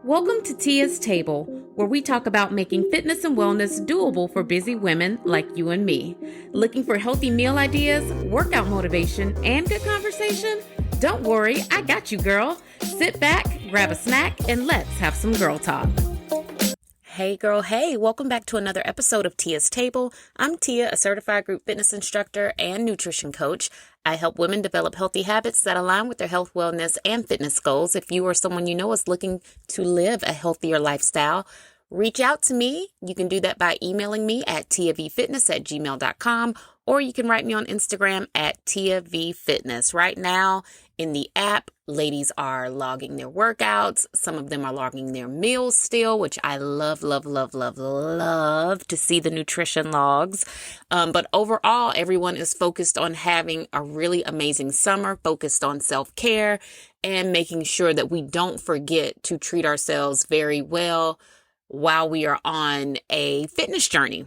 Welcome to Tia's Table, where we talk about making fitness and wellness doable for busy women like you and me. Looking for healthy meal ideas, workout motivation, and good conversation? Don't worry, I got you, girl. Sit back, grab a snack, and let's have some girl talk. Hey girl, hey, welcome back to another episode of Tia's Table. I'm Tia, a certified group fitness instructor and nutrition coach. I help women develop healthy habits that align with their health, wellness, and fitness goals. If you or someone you know is looking to live a healthier lifestyle, reach out to me. You can do that by emailing me at tiavfitness@gmail.com, or you can write me on Instagram at tiavfitness. Right now in the app, ladies are logging their workouts. Some of them are logging their meals still, which I love to see the nutrition logs. But overall, everyone is focused on having a really amazing summer, focused on self-care and making sure that we don't forget to treat ourselves very well while we are on a fitness journey.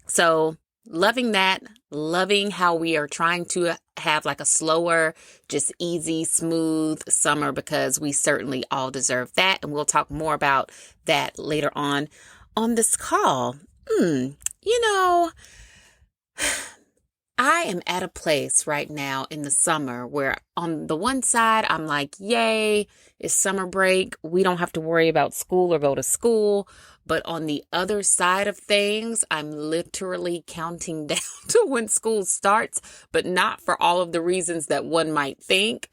So loving that, loving how we are trying to have like a slower, just easy, smooth summer, because we certainly all deserve that. And we'll talk more about that later on this call. You know, I am at a place right now in the summer where on the one side, I'm like, yay, it's summer break. We don't have to worry about school or go to school. But on the other side of things, I'm literally counting down to when school starts, but not for all of the reasons that one might think.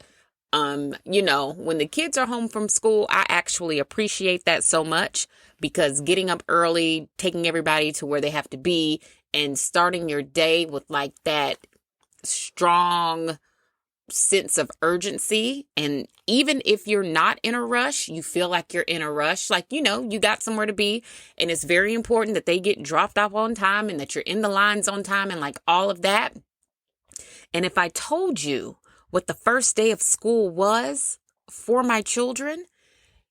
When the kids are home from school, I actually appreciate that so much, because getting up early, taking everybody to where they have to be, and starting your day with like that strong sense of urgency. And even if you're not in a rush, you feel like you're in a rush, like, you got somewhere to be. And it's very important that they get dropped off on time and that you're in the lines on time and like all of that. And if I told you what the first day of school was for my children,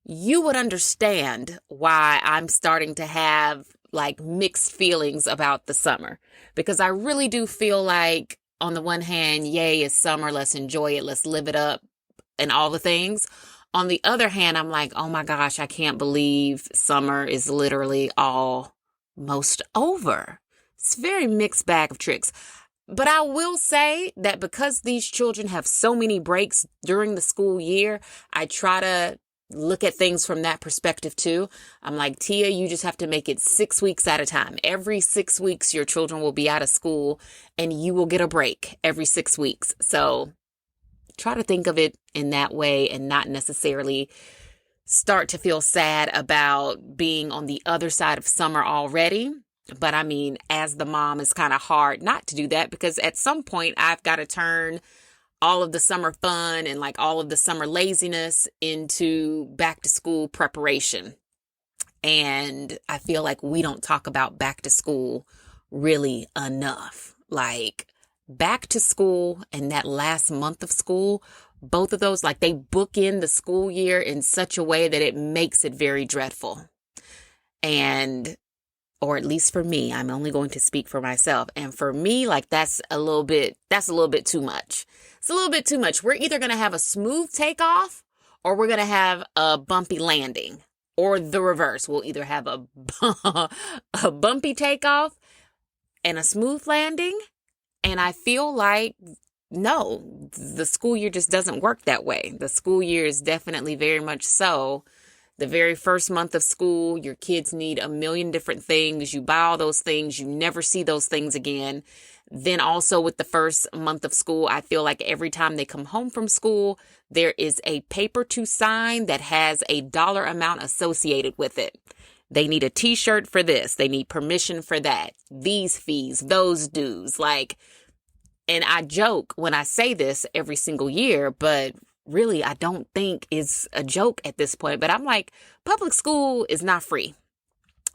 you would understand why I'm starting to have like mixed feelings about the summer, because I really do feel like on the one hand, yay, it's summer. Let's enjoy it. Let's live it up and all the things. On the other hand, I'm like, oh my gosh, I can't believe summer is literally almost over. It's a very mixed bag of tricks. But I will say that because these children have so many breaks during the school year, I try to look at things from that perspective too. I'm like, Tia, you just have to make it 6 weeks at a time. Every 6 weeks, your children will be out of school and you will get a break every 6 weeks. So try to think of it in that way and not necessarily start to feel sad about being on the other side of summer already. But I mean, as the mom, it's kind of hard not to do that, because at some point I've got to turn all of the summer fun and like all of the summer laziness into back to school preparation. And I feel like we don't talk about back to school really enough. Like back to school and that last month of school, both of those, like they bookend the school year in such a way that it makes it very dreadful. Or at least for me, I'm only going to speak for myself. And for me, like that's a little bit too much. It's a little bit too much. We're either going to have a smooth takeoff or we're going to have a bumpy landing, or the reverse. We'll either have a bumpy takeoff and a smooth landing. And I feel like, no, the school year just doesn't work that way. The school year is definitely very much so. The very first month of school, your kids need a million different things. You buy all those things. You never see those things again. Then also with the first month of school, I feel like every time they come home from school, there is a paper to sign that has a dollar amount associated with it. They need a t-shirt for this. They need permission for that. These fees, those dues, and I joke when I say this every single year, but really, I don't think it's a joke at this point. But I'm like, public school is not free.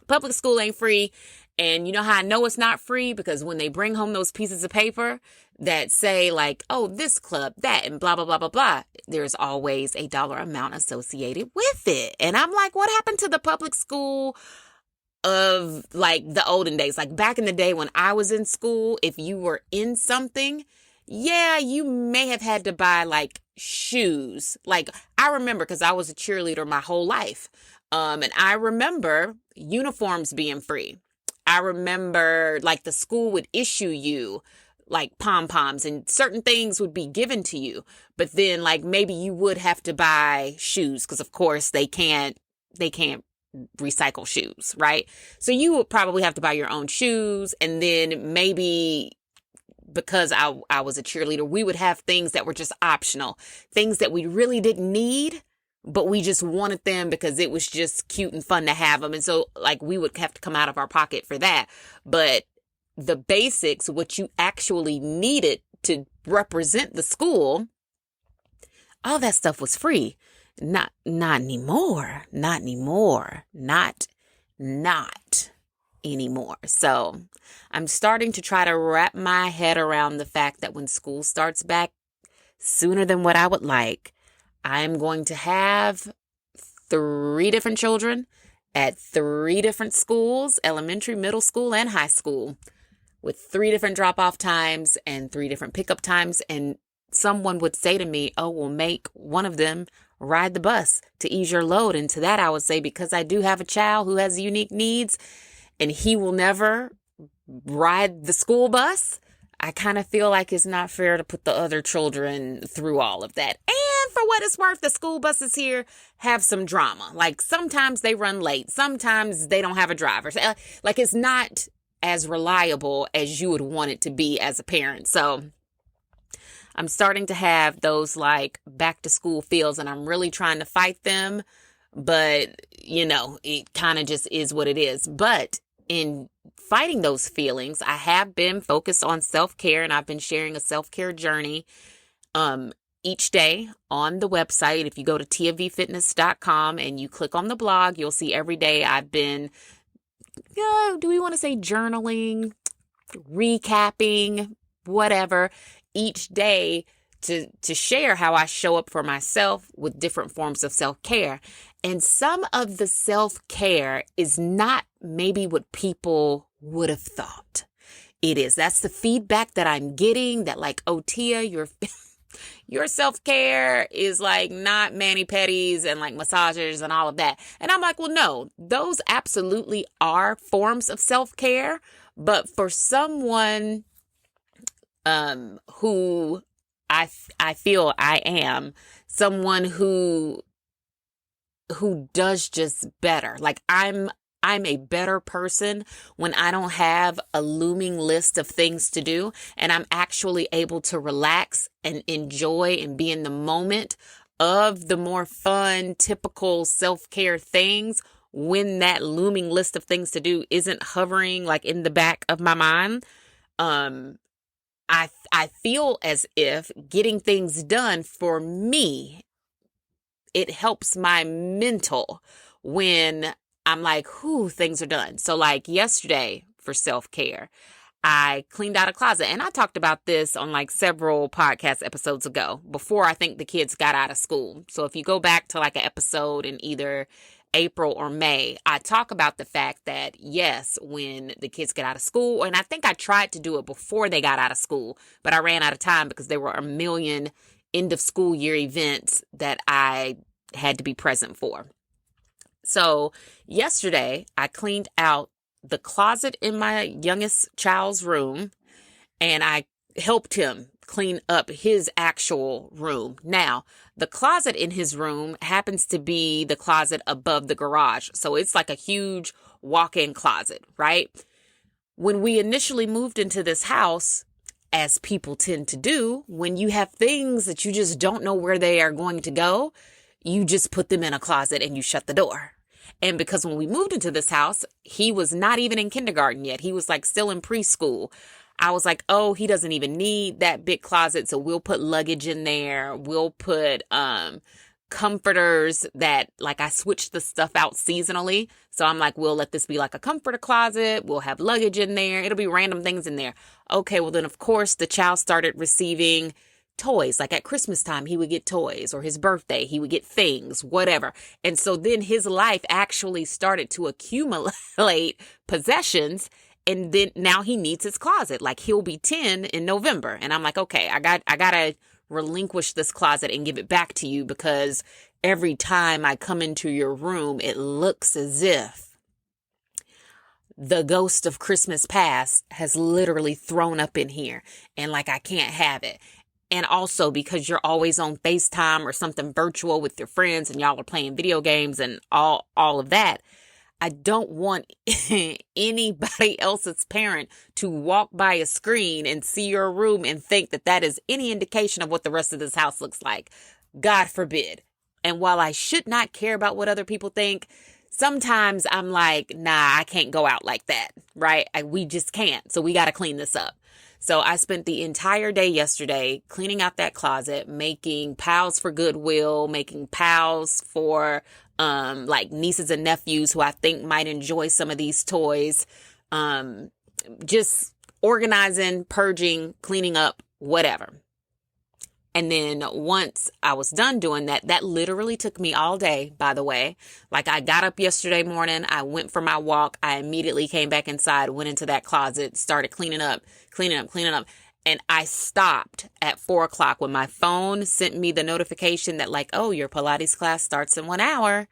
Public school ain't free. And you know how I know it's not free? Because when they bring home those pieces of paper that say like, oh, this club, that, and blah, blah, blah, blah, blah, there's always a dollar amount associated with it. And I'm like, what happened to the public school of like the olden days? Like back in the day when I was in school, if you were in something, yeah, you may have had to buy like shoes. Like I remember, because I was a cheerleader my whole life. And I remember uniforms being free. I remember like the school would issue you like pom-poms and certain things would be given to you. But then like maybe you would have to buy shoes because of course they can't recycle shoes, right? So you would probably have to buy your own shoes. And then maybe because I was a cheerleader, we would have things that were just optional, things that we really didn't need, but we just wanted them because it was just cute and fun to have them. And so like we would have to come out of our pocket for that. But the basics, what you actually needed to represent the school, all that stuff was free. Not anymore. Not anymore. Not anymore. So I'm starting to try to wrap my head around the fact that when school starts back sooner than what I would like, I'm going to have 3 different children at 3 different schools, elementary, middle school, and high school, with 3 different drop-off times and 3 different pickup times. And someone would say to me, oh, we'll make one of them ride the bus to ease your load. And to that, I would say, because I do have a child who has unique needs and he will never ride the school bus, I kind of feel like it's not fair to put the other children through all of that. And for what it's worth, the school buses here have some drama. Like sometimes they run late. Sometimes they don't have a driver. So, like it's not as reliable as you would want it to be as a parent. So I'm starting to have those like back to school feels and I'm really trying to fight them. But, you know, it kind of just is what it is. But in fighting those feelings, I have been focused on self-care and I've been sharing a self-care journey each day on the website. If you go to tiavfitness.com and you click on the blog, you'll see every day I've been, do we want to say journaling, recapping, whatever, each day to share how I show up for myself with different forms of self-care. And some of the self-care is not maybe what people would have thought it is. That's the feedback that I'm getting, that like, oh, Tia, your self-care is like not mani-pedis and like massages and all of that. And I'm like, well, no, those absolutely are forms of self-care. But for someone who I feel I am, someone who does just better. Like I'm a better person when I don't have a looming list of things to do and I'm actually able to relax and enjoy and be in the moment of the more fun, typical self-care things when that looming list of things to do isn't hovering like in the back of my mind. I feel as if getting things done for me, it helps my mental when I'm like, things are done. So like yesterday for self-care, I cleaned out a closet and I talked about this on like several podcast episodes ago before I think the kids got out of school. So if you go back to like an episode in either April or May, I talk about the fact that yes, when the kids get out of school, and I think I tried to do it before they got out of school, but I ran out of time because there were a million end of school year events that I had to be present for. So yesterday I cleaned out the closet in my youngest child's room and I helped him clean up his actual room. Now, the closet in his room happens to be the closet above the garage. So it's like a huge walk-in closet, right? When we initially moved into this house, as people tend to do, when you have things that you just don't know where they are going to go, you just put them in a closet and you shut the door. And because when we moved into this house, he was not even in kindergarten yet. He was like still in preschool. I was like, oh, he doesn't even need that big closet. So we'll put luggage in there. We'll put comforters that like I switched the stuff out seasonally. So I'm like, we'll let this be like a comforter closet. We'll have luggage in there. It'll be random things in there. Okay, well then of course the child started receiving toys. Like at Christmas time, he would get toys, or his birthday, he would get things, whatever. And so then his life actually started to accumulate possessions. And then now he needs his closet. Like he'll be 10 in November. And I'm like, okay, I gotta relinquish this closet and give it back to you because every time I come into your room, it looks as if the ghost of Christmas past has literally thrown up in here and like I can't have it. And also because you're always on FaceTime or something virtual with your friends and y'all are playing video games and all of that. I don't want anybody else's parent to walk by a screen and see your room and think that that is any indication of what the rest of this house looks like. God forbid. And while I should not care about what other people think, sometimes I'm like, nah, I can't go out like that, right? We just can't. So we got to clean this up. So I spent the entire day yesterday cleaning out that closet, making piles for Goodwill, making piles for like nieces and nephews who I think might enjoy some of these toys. Just organizing, purging, cleaning up, whatever. And then once I was done doing that, that literally took me all day, by the way. Like I got up yesterday morning, I went for my walk, I immediately came back inside, went into that closet, started cleaning up. And I stopped at 4:00 when my phone sent me the notification that like, oh, your Pilates class starts in 1 hour.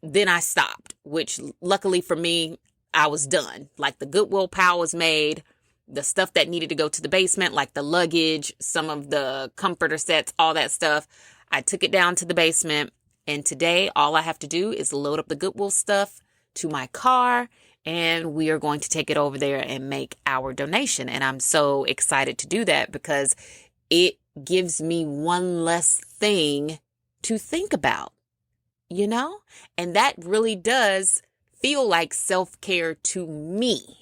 Then I stopped, which luckily for me, I was done. Like the Goodwill pile was made. The stuff that needed to go to the basement, like the luggage, some of the comforter sets, all that stuff, I took it down to the basement. And today, all I have to do is load up the Goodwill stuff to my car, and we are going to take it over there and make our donation. And I'm so excited to do that because it gives me one less thing to think about, you know? And that really does feel like self-care to me.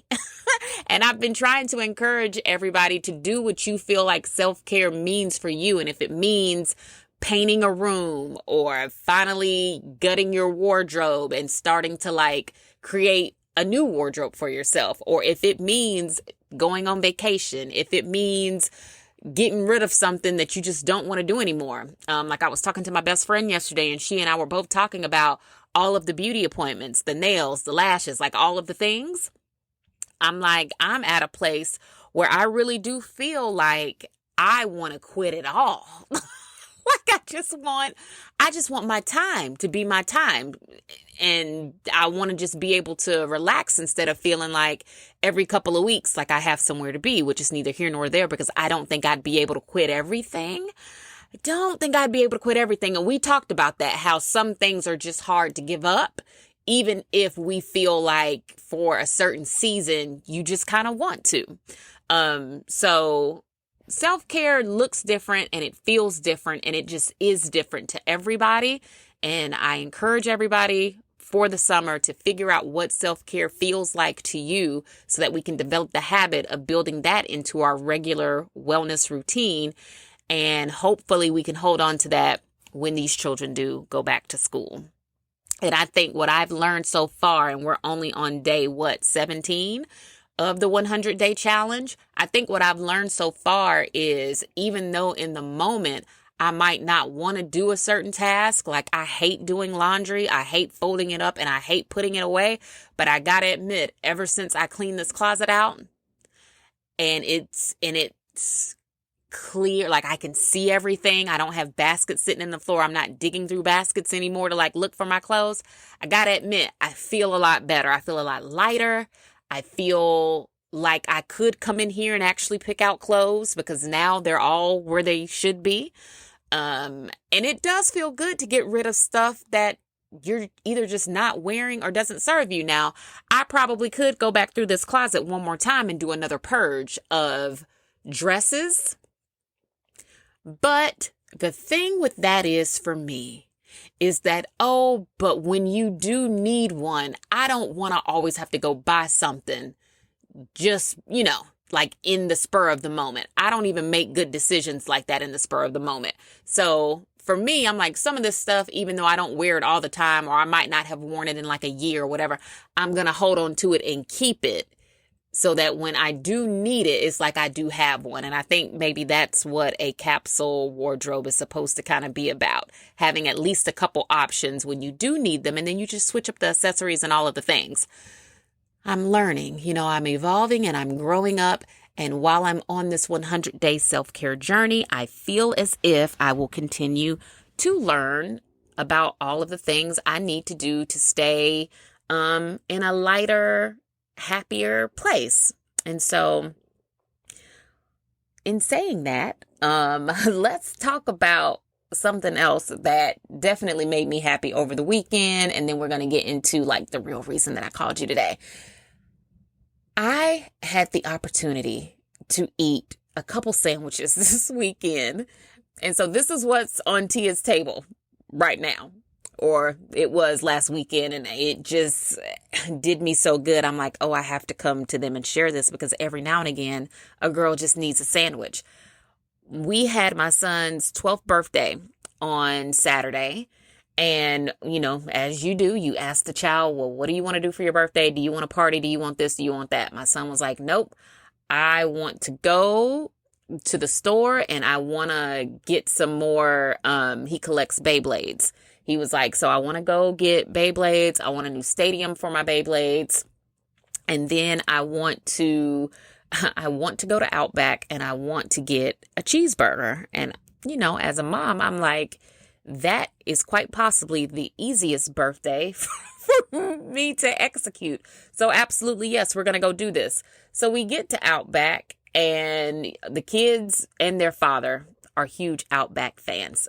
And I've been trying to encourage everybody to do what you feel like self-care means for you. And if it means painting a room or finally gutting your wardrobe and starting to like create a new wardrobe for yourself, or if it means going on vacation, if it means getting rid of something that you just don't want to do anymore. Like I was talking to my best friend yesterday and she and I were both talking about all of the beauty appointments, the nails, the lashes, like all of the things. I'm like, I'm at a place where I really do feel like I want to quit it all. Like I just want my time to be my time. And I want to just be able to relax instead of feeling like every couple of weeks, like I have somewhere to be, which is neither here nor there because I don't think I'd be able to quit everything. I don't think I'd be able to quit everything. And we talked about that, how some things are just hard to give up. Even if we feel like for a certain season, you just kind of want to. So self-care looks different and it feels different and it just is different to everybody. And I encourage everybody for the summer to figure out what self-care feels like to you so that we can develop the habit of building that into our regular wellness routine. And hopefully we can hold on to that when these children do go back to school. And I think what I've learned so far, and we're only on day, 17 of the 100-day challenge. I think what I've learned so far is even though in the moment I might not want to do a certain task, like I hate doing laundry, I hate folding it up, and I hate putting it away. But I got to admit, ever since I cleaned this closet out and it's clear, like I can see everything. I don't have baskets sitting in the floor. I'm not digging through baskets anymore to like look for my clothes. I gotta admit, I feel a lot better. I feel a lot lighter. I feel like I could come in here and actually pick out clothes because now they're all where they should be. And it does feel good to get rid of stuff that you're either just not wearing or doesn't serve you. Now, I probably could go back through this closet one more time and do another purge of dresses. But the thing with that is for me is that, but when you do need one, I don't want to always have to go buy something just, like in the spur of the moment. I don't even make good decisions like that in the spur of the moment. So for me, I'm like, some of this stuff, even though I don't wear it all the time, or I might not have worn it in like a year or whatever, I'm going to hold on to it and keep it so that when I do need it, it's like I do have one. And I think maybe that's what a capsule wardrobe is supposed to kind of be about, having at least a couple options when you do need them. And then you just switch up the accessories and all of the things. I'm learning, I'm evolving and I'm growing up. And while I'm on this 100-day self-care journey, I feel as if I will continue to learn about all of the things I need to do to stay in a lighter, happier place. And so in saying that, let's talk about something else that definitely made me happy over the weekend. And then we're going to get into like the real reason that I called you today. I had the opportunity to eat a couple sandwiches this weekend. And so this is what's on Tia's table right now, or it was last weekend, and it just did me so good. I'm like, oh, I have to come to them and share this, because every now and again, a girl just needs a sandwich. We had my son's 12th birthday on Saturday. And, you know, as you do, you ask the child, well, what do you want to do for your birthday? Do you want a party? Do you want this? Do you want that? My son was like, nope, I want to go to the store and I want to get some more. He collects Beyblades. He was like, so I want to go get Beyblades. I want a new stadium for my Beyblades. And then I want to go to Outback and I want to get a cheeseburger. And, you know, as a mom, I'm like, that is quite possibly the easiest birthday for me to execute. So absolutely, yes, we're going to go do this. So we get to Outback, and the kids and their father are huge Outback fans.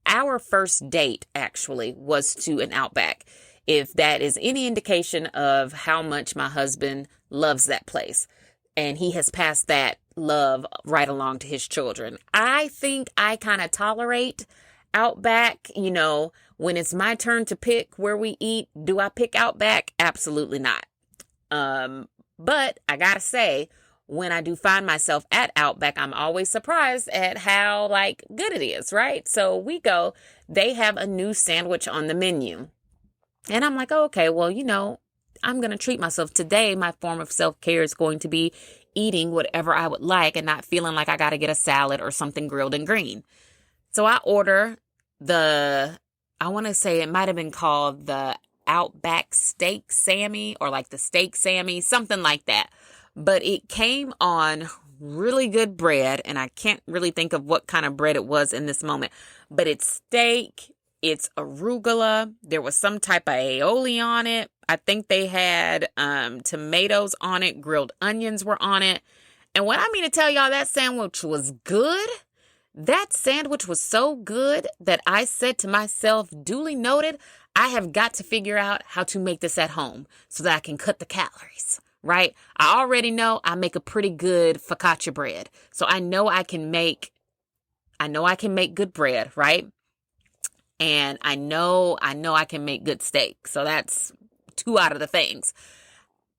Our first date actually was to an Outback, if that is any indication of how much my husband loves that place. And he has passed that love right along to his children. I think I kind of tolerate Outback. You know, when it's my turn to pick where we eat, do I pick Outback? Absolutely not. But I gotta say, when I do find myself at Outback, I'm always surprised at how like good it is, right? So we go, they have a new sandwich on the menu. And I'm like, oh, okay, well, you know, I'm going to treat myself today. My form of self-care is going to be eating whatever I would like and not feeling like I got to get a salad or something grilled and green. So I order I want to say it might have been called the Outback Steak Sammy, or like the Steak Sammy, something like that. But it came on really good bread, and I can't really think of what kind of bread it was in this moment. But it's steak, it's arugula, there was some type of aioli on it. I think they had tomatoes on it, grilled onions were on it. And when I mean to tell y'all, that sandwich was good. That sandwich was so good that I said to myself, duly noted, I have got to figure out how to make this at home so that I can cut the calories, right? I already know I make a pretty good focaccia bread. So I know I can make good bread, right? And I know I can make good steak. So that's 2 out of the things.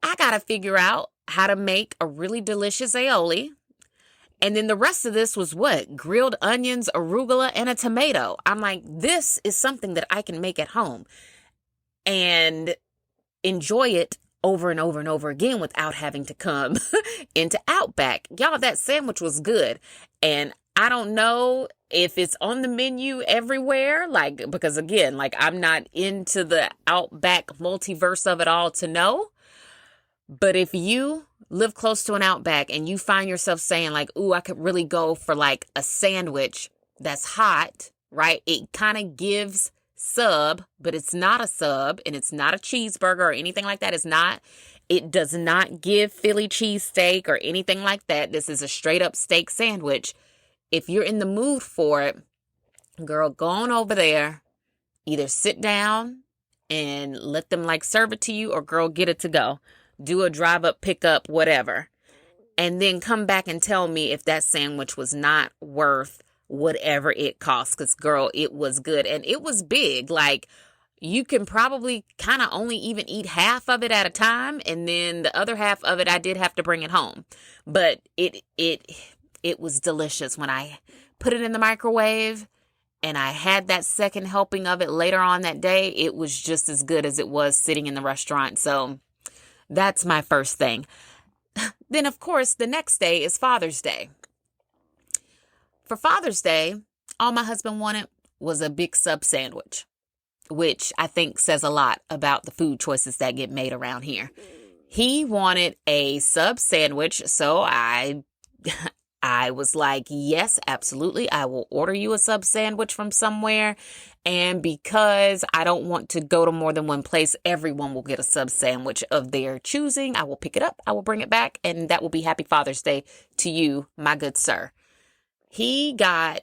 I got to figure out how to make a really delicious aioli. And then the rest of this was what? Grilled onions, arugula, and a tomato. I'm like, this is something that I can make at home and enjoy it over and over and over again without having to come into Outback. Y'all, that sandwich was good. And I don't know if it's on the menu everywhere, like, because again, like, I'm not into the Outback multiverse of it all to know. But if you live close to an Outback and you find yourself saying like, ooh, I could really go for like a sandwich that's hot, right? It kind of gives sub, but it's not a sub, and it's not a cheeseburger or anything like that. It does not give Philly cheesesteak or anything like that. This is a straight up steak sandwich. If you're in the mood for it, girl, go on over there, either sit down and let them like serve it to you, or girl, get it to go. Do a drive up, pick up, whatever. And then come back and tell me if that sandwich was not worth whatever it cost. Because, girl, it was good. And it was big. Like, you can probably kind of only even eat half of it at a time. And then the other half of it, I did have to bring it home. But it was delicious. When I put it in the microwave and I had that second helping of it later on that day, it was just as good as it was sitting in the restaurant. So that's my first thing. Then, of course, the next day is Father's Day. For Father's Day, all my husband wanted was a big sub sandwich, which I think says a lot about the food choices that get made around here. He wanted a sub sandwich, so I I was like, yes, absolutely. I will order you a sub sandwich from somewhere. And because I don't want to go to more than one place, everyone will get a sub sandwich of their choosing. I will pick it up. I will bring it back. And that will be Happy Father's Day to you, my good sir. He got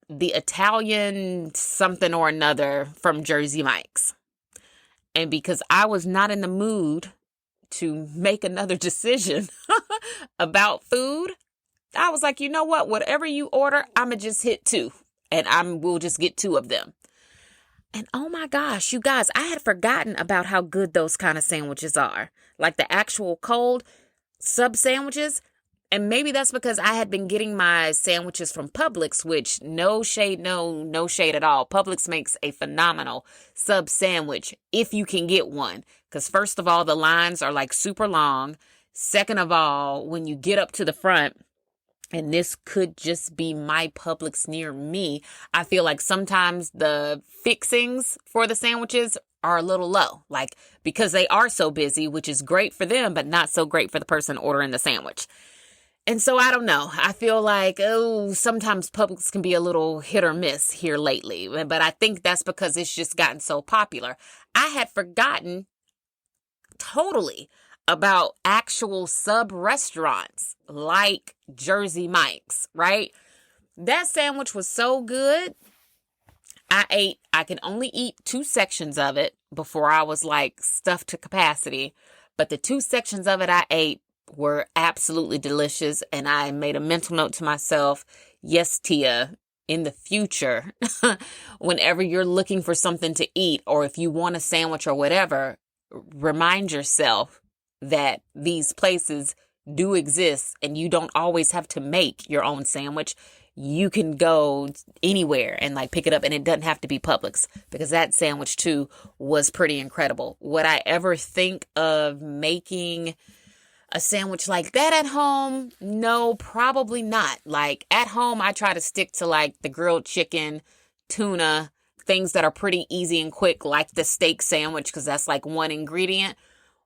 the Italian something or another from Jersey Mike's. And because I was not in the mood to make another decision about food, I was like, you know what? Whatever you order, I'm going to just hit 2. And we'll just get 2 of them. And oh my gosh, you guys, I had forgotten about how good those kind of sandwiches are. Like the actual cold sub sandwiches. And maybe that's because I had been getting my sandwiches from Publix, which no shade at all. Publix makes a phenomenal sub sandwich if you can get one. Because first of all, the lines are like super long. Second of all, when you get up to the front, and this could just be my Publix near me, I feel like sometimes the fixings for the sandwiches are a little low, like because they are so busy, which is great for them, but not so great for the person ordering the sandwich. And so I don't know. I feel like, sometimes Publix can be a little hit or miss here lately, but I think that's because it's just gotten so popular. I had forgotten totally about actual sub restaurants like Jersey Mike's, right? That sandwich was so good. I could only eat 2 sections of it before I was like stuffed to capacity. But the 2 sections of it I ate were absolutely delicious. And I made a mental note to myself, yes, Tia, in the future, whenever you're looking for something to eat, or if you want a sandwich or whatever, remind yourself that these places do exist and you don't always have to make your own sandwich. You can go anywhere and like pick it up, and it doesn't have to be Publix, because that sandwich too was pretty incredible. Would I ever think of making a sandwich like that at home? No, probably not. Like at home, I try to stick to like the grilled chicken, tuna, things that are pretty easy and quick, like the steak sandwich, because that's like one ingredient.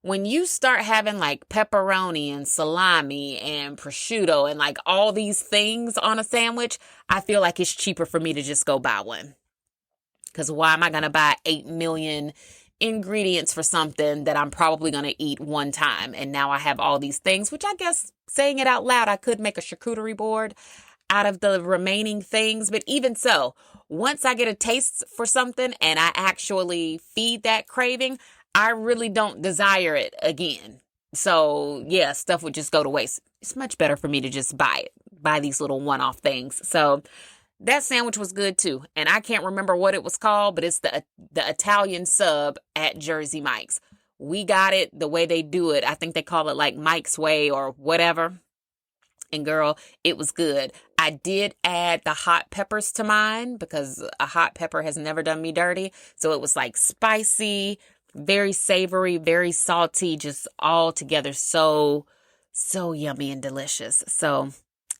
When you start having like pepperoni and salami and prosciutto and like all these things on a sandwich, I feel like it's cheaper for me to just go buy one. Because why am I going to buy 8 million ingredients for something that I'm probably going to eat one time? And now I have all these things, which I guess saying it out loud, I could make a charcuterie board out of the remaining things. But even so, once I get a taste for something and I actually feed that craving, I really don't desire it again. So yeah, stuff would just go to waste. It's much better for me to just buy these little one-off things. So that sandwich was good too. And I can't remember what it was called, but it's the Italian sub at Jersey Mike's. We got it the way they do it. I think they call it like Mike's Way or whatever. And girl, it was good. I did add the hot peppers to mine because a hot pepper has never done me dirty. So it was like spicy, very savory, very salty, just all together. So yummy and delicious. So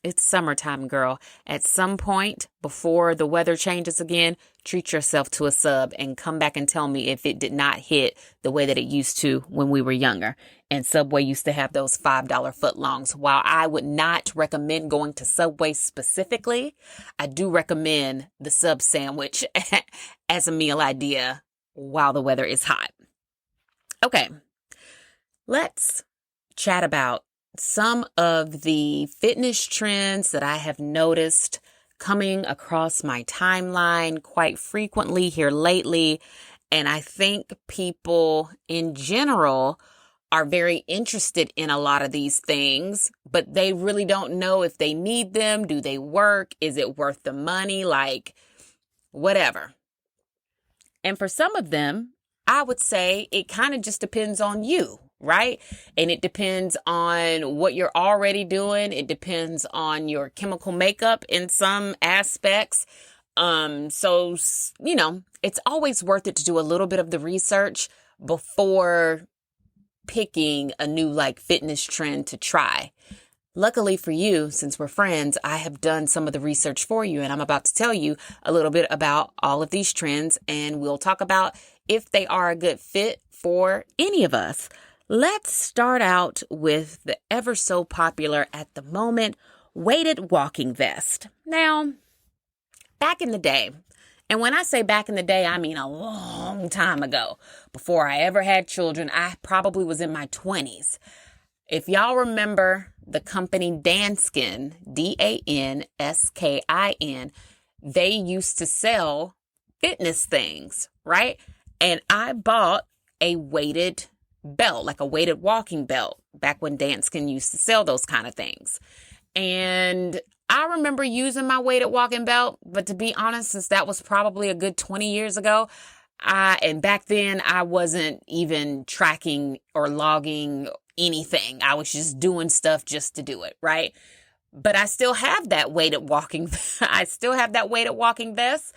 it's summertime, girl. At some point before the weather changes again, treat yourself to a sub and come back and tell me if it did not hit the way that it used to when we were younger. And Subway used to have those $5 footlongs. While I would not recommend going to Subway specifically, I do recommend the sub sandwich as a meal idea while the weather is hot. Okay, let's chat about some of the fitness trends that I have noticed coming across my timeline quite frequently here lately. And I think people in general are very interested in a lot of these things, but they really don't know if they need them. Do they work? Is it worth the money? Like, whatever. And for some of them, I would say it kind of just depends on you, right? And it depends on what you're already doing. It depends on your chemical makeup in some aspects. So, you know, it's always worth it to do a little bit of the research before picking a new like fitness trend to try. Luckily for you, since we're friends, I have done some of the research for you, and I'm about to tell you a little bit about all of these trends, and we'll talk about if they are a good fit for any of us. Let's start out with the ever so popular at the moment weighted walking vest. Now, back in the day, and when I say back in the day, I mean a long time ago, before I ever had children, I probably was in my 20s. If y'all remember the company Danskin, Danskin, they used to sell fitness things, right? And I bought a weighted belt, like a weighted walking belt, back when Danskin used to sell those kind of things. And I remember using my weighted walking belt, but to be honest, since that was probably a good 20 years ago, and back then I wasn't even tracking or logging anything. I was just doing stuff just to do it, right? But I still have that weighted walking. I still have that weighted walking vest.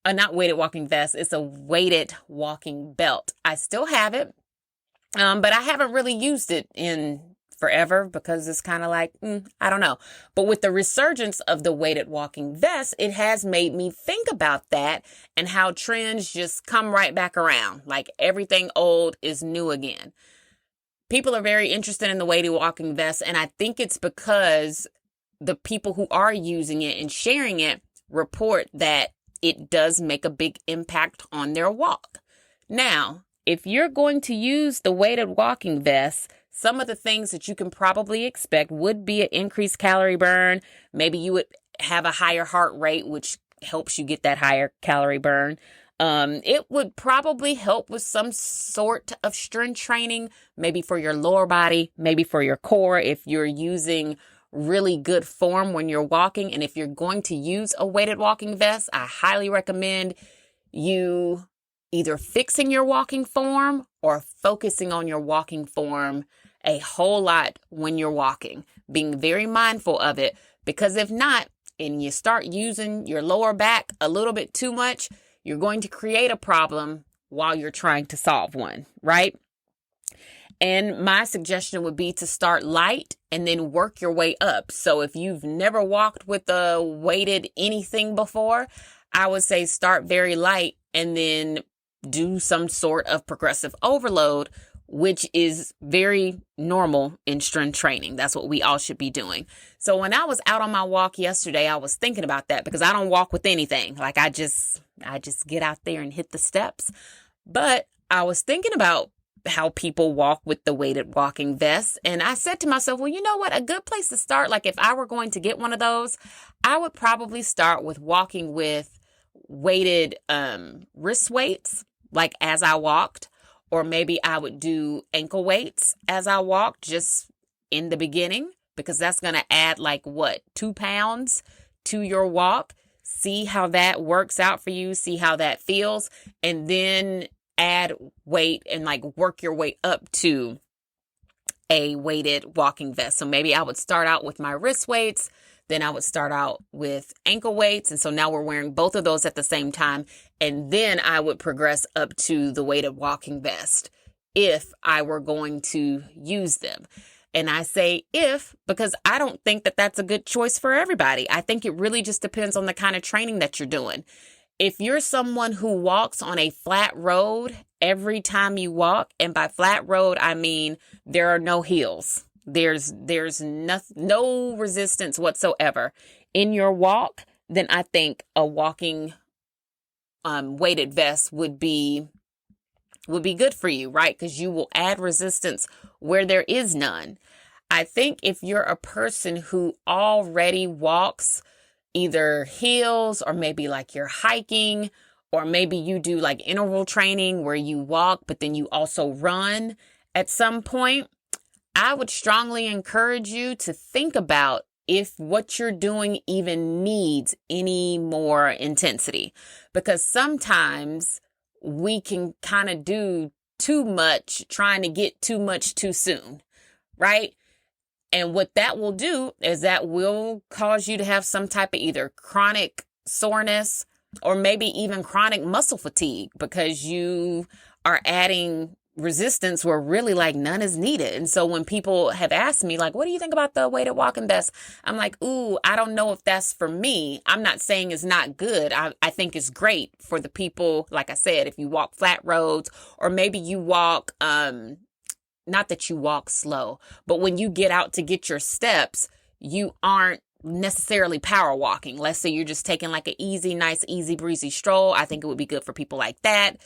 Not weighted walking vest. It's a weighted walking belt. I still have it, but I haven't really used it in forever because it's kind of like, I don't know. But with the resurgence of the weighted walking vest, it has made me think about that and how trends just come right back around. Like everything old is new again. People are very interested in the weighted walking vest, and I think it's because the people who are using it and sharing it report that it does make a big impact on their walk. Now, if you're going to use the weighted walking vest, some of the things that you can probably expect would be an increased calorie burn. Maybe you would have a higher heart rate, which helps you get that higher calorie burn. It would probably help with some sort of strength training, maybe for your lower body, maybe for your core, if you're using really good form when you're walking. And if you're going to use a weighted walking vest, I highly recommend you either fixing your walking form or focusing on your walking form a whole lot when you're walking, being very mindful of it, because if not, and you start using your lower back a little bit too much, you're going to create a problem while you're trying to solve one, right? And my suggestion would be to start light and then work your way up. So if you've never walked with a weighted anything before, I would say start very light and then do some sort of progressive overload, which is very normal in strength training. That's what we all should be doing. So when I was out on my walk yesterday, I was thinking about that because I don't walk with anything. Like I just get out there and hit the steps. But I was thinking about how people walk with the weighted walking vest. And I said to myself, well, you know what? A good place to start, like if I were going to get one of those, I would probably start with walking with weighted wrist weights, like as I walked. Or maybe I would do ankle weights as I walk just in the beginning, because that's going to add 2 pounds to your walk. See how that works out for you. See how that feels. And then add weight and work your way up to a weighted walking vest. So maybe I would start out with my wrist weights. Then I would start out with ankle weights. And so now we're wearing both of those at the same time. And then I would progress up to the weighted walking vest if I were going to use them. And I say if, because I don't think that that's a good choice for everybody. I think it really just depends on the kind of training that you're doing. If you're someone who walks on a flat road every time you walk, and by flat road, I mean there are no hills. There's no resistance whatsoever in your walk, then I think a walking weighted vest would be good for you, right? Because you will add resistance where there is none. I think if you're a person who already walks either hills or maybe you're hiking, or maybe you do interval training where you walk, but then you also run at some point, I would strongly encourage you to think about if what you're doing even needs any more intensity, because sometimes we can kind of do too much, trying to get too much too soon, right? And what that will do is that will cause you to have some type of either chronic soreness or maybe even chronic muscle fatigue, because you are adding resistance where really none is needed. And so when people have asked me what do you think about the weighted walking vest? I'm like, ooh, I don't know if that's for me. I'm not saying it's not good. I think it's great for the people. Like I said, if you walk flat roads, or maybe you walk, not that you walk slow, but when you get out to get your steps, you aren't necessarily power walking. Let's say you're just taking like an nice, easy breezy stroll. I think it would be good for people like that.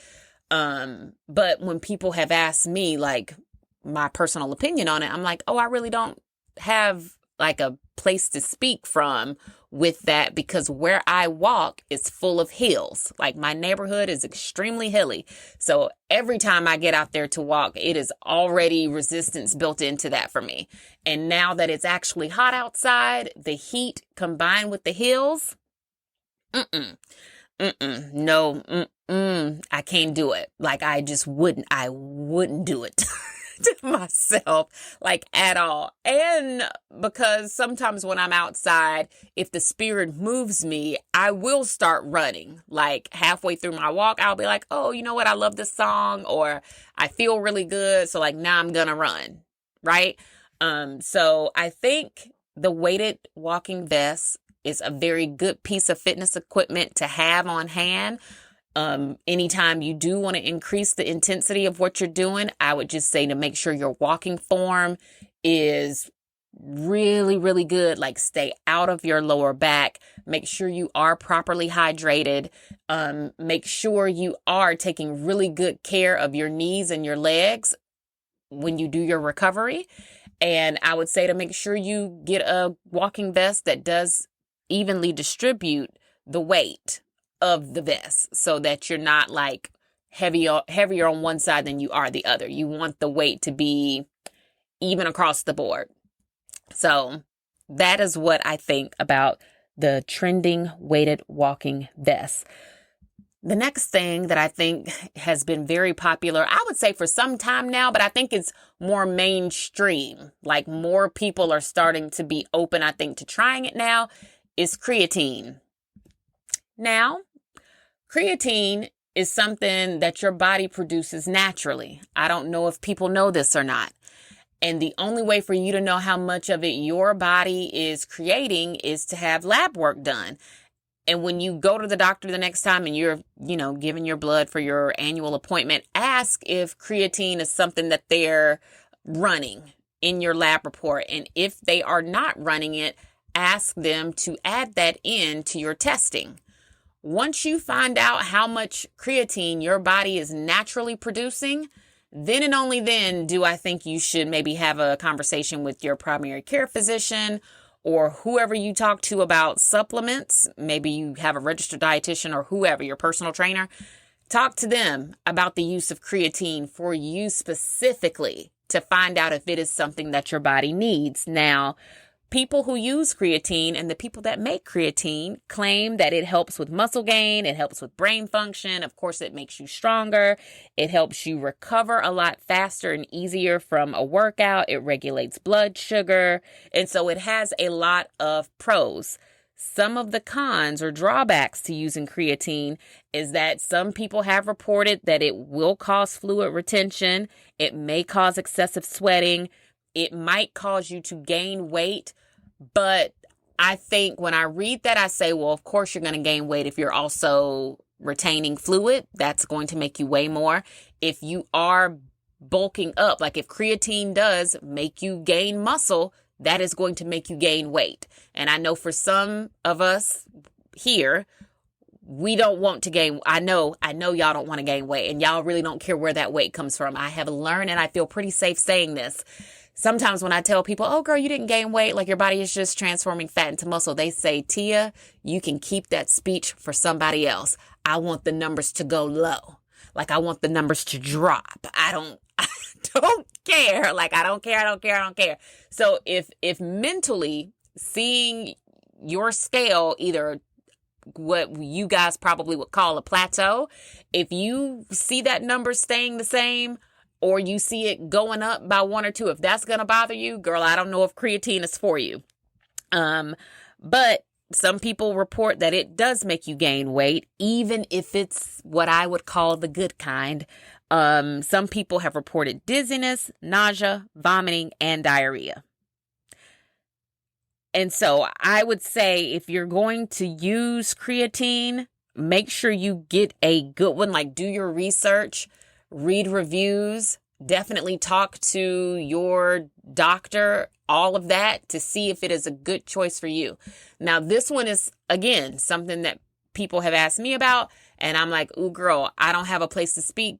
But when people have asked me like my personal opinion on it, I'm like, oh, I really don't have like a place to speak from with that, because where I walk is full of hills. Like my neighborhood is extremely hilly. So every time I get out there to walk, it is already resistance built into that for me. And now that it's actually hot outside, the heat combined with the hills, no, I can't do it. Like I wouldn't do it. To myself, like at all. And because sometimes when I'm outside, if the spirit moves me, I will start running. Like halfway through my walk, I'll be like, oh, you know what? I love this song, or I feel really good. So like now I'm gonna run. Right. So I think the weighted walking vest is a very good piece of fitness equipment to have on hand. Anytime you do want to increase the intensity of what you're doing, I would just say to make sure your walking form is really, really good. Like stay out of your lower back. Make sure you are properly hydrated. Make sure you are taking really good care of your knees and your legs when you do your recovery. And I would say to make sure you get a walking vest that does evenly distribute the weight of the vest, so that you're not like heavier on one side than you are the other. You want the weight to be even across the board. So that is what I think about the trending weighted walking vest. The next thing that I think has been very popular, I would say for some time now, but I think it's more mainstream. Like more people are starting to be open, I think, to trying it now, is creatine. Now, creatine is something that your body produces naturally. I don't know if people know this or not. And the only way for you to know how much of it your body is creating is to have lab work done. And when you go to the doctor the next time and you're, giving your blood for your annual appointment, ask if creatine is something that they're running in your lab report. And if they are not running it, ask them to add that in to your testing. Once you find out how much creatine your body is naturally producing, then and only then do I think you should maybe have a conversation with your primary care physician or whoever you talk to about supplements. Maybe you have a registered dietitian or whoever, your personal trainer. Talk to them about the use of creatine for you specifically to find out if it is something that your body needs. Now, people who use creatine and the people that make creatine claim that it helps with muscle gain, it helps with brain function. Of course, it makes you stronger. It helps you recover a lot faster and easier from a workout. It regulates blood sugar. And so it has a lot of pros. Some of the cons or drawbacks to using creatine is that some people have reported that it will cause fluid retention. It may cause excessive sweating. It might cause you to gain weight, but I think when I read that, I say, well, of course you're going to gain weight if you're also retaining fluid. That's going to make you weigh more. If you are bulking up, like if creatine does make you gain muscle, that is going to make you gain weight. And I know for some of us here, we don't want to gain. I know y'all don't want to gain weight, and y'all really don't care where that weight comes from. I have learned, and I feel pretty safe saying this. Sometimes when I tell people, oh, girl, you didn't gain weight, like your body is just transforming fat into muscle, they say, Tia, you can keep that speech for somebody else. I want the numbers to go low. Like I want the numbers to drop. I don't care. Like I don't care. So if mentally seeing your scale, either what you guys probably would call a plateau, if you see that number staying the same, or you see it going up by 1 or 2, if that's going to bother you, girl, I don't know if creatine is for you. But some people report that it does make you gain weight, even if it's what I would call the good kind. Some people have reported dizziness, nausea, vomiting, and diarrhea. And so I would say if you're going to use creatine, make sure you get a good one, like do your research, read reviews, Definitely talk to your doctor, all of that, to see if it is a good choice for you. Now, this one is, again, something that people have asked me about, and I'm like, ooh, girl, I don't have a place to speak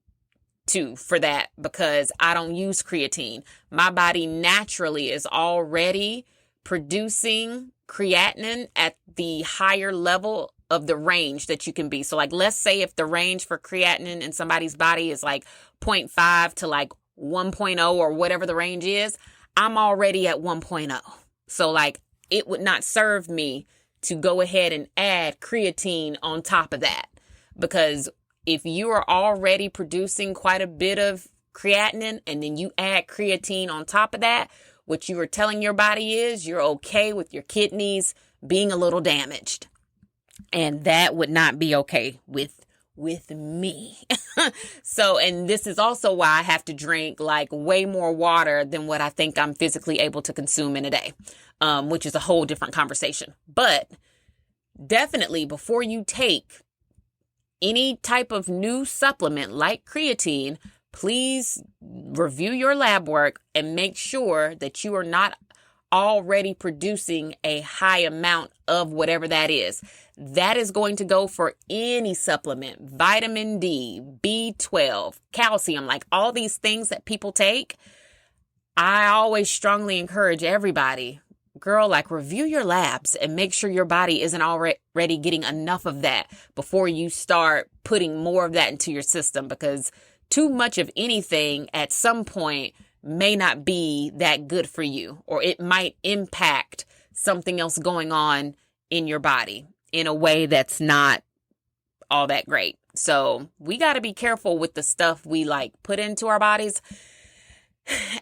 to for that because I don't use creatine. My body naturally is already producing creatinine at the higher level of the range that you can be. So like, let's say if the range for creatinine in somebody's body is like 0.5 to like 1.0 or whatever the range is, I'm already at 1.0. So like, it would not serve me to go ahead and add creatine on top of that, because if you are already producing quite a bit of creatinine and then you add creatine on top of that, what you are telling your body is you're okay with your kidneys being a little damaged. And that would not be okay with me. So, and this is also why I have to drink like way more water than what I think I'm physically able to consume in a day, which is a whole different conversation. But definitely before you take any type of new supplement like creatine, please review your lab work and make sure that you are not already producing a high amount of whatever that is. That is going to go for any supplement, vitamin D, B12, calcium, like all these things that people take. I always strongly encourage everybody, girl, like review your labs and make sure your body isn't already getting enough of that before you start putting more of that into your system, because too much of anything at some point may not be that good for you, or it might impact something else going on in your body in a way that's not all that great. So we got to be careful with the stuff we like put into our bodies.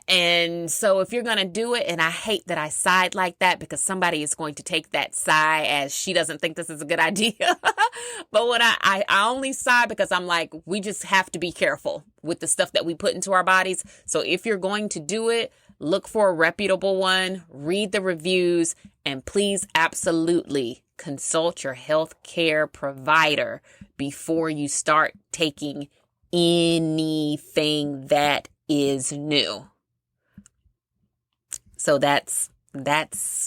And so if you're going to do it, and I hate that I side like that because somebody is going to take that side as she doesn't think this is a good idea. But when I only side because I'm like, we just have to be careful with the stuff that we put into our bodies. So if you're going to do it, look for a reputable one, read the reviews, and please absolutely consult your healthcare provider before you start taking anything that is new. So that's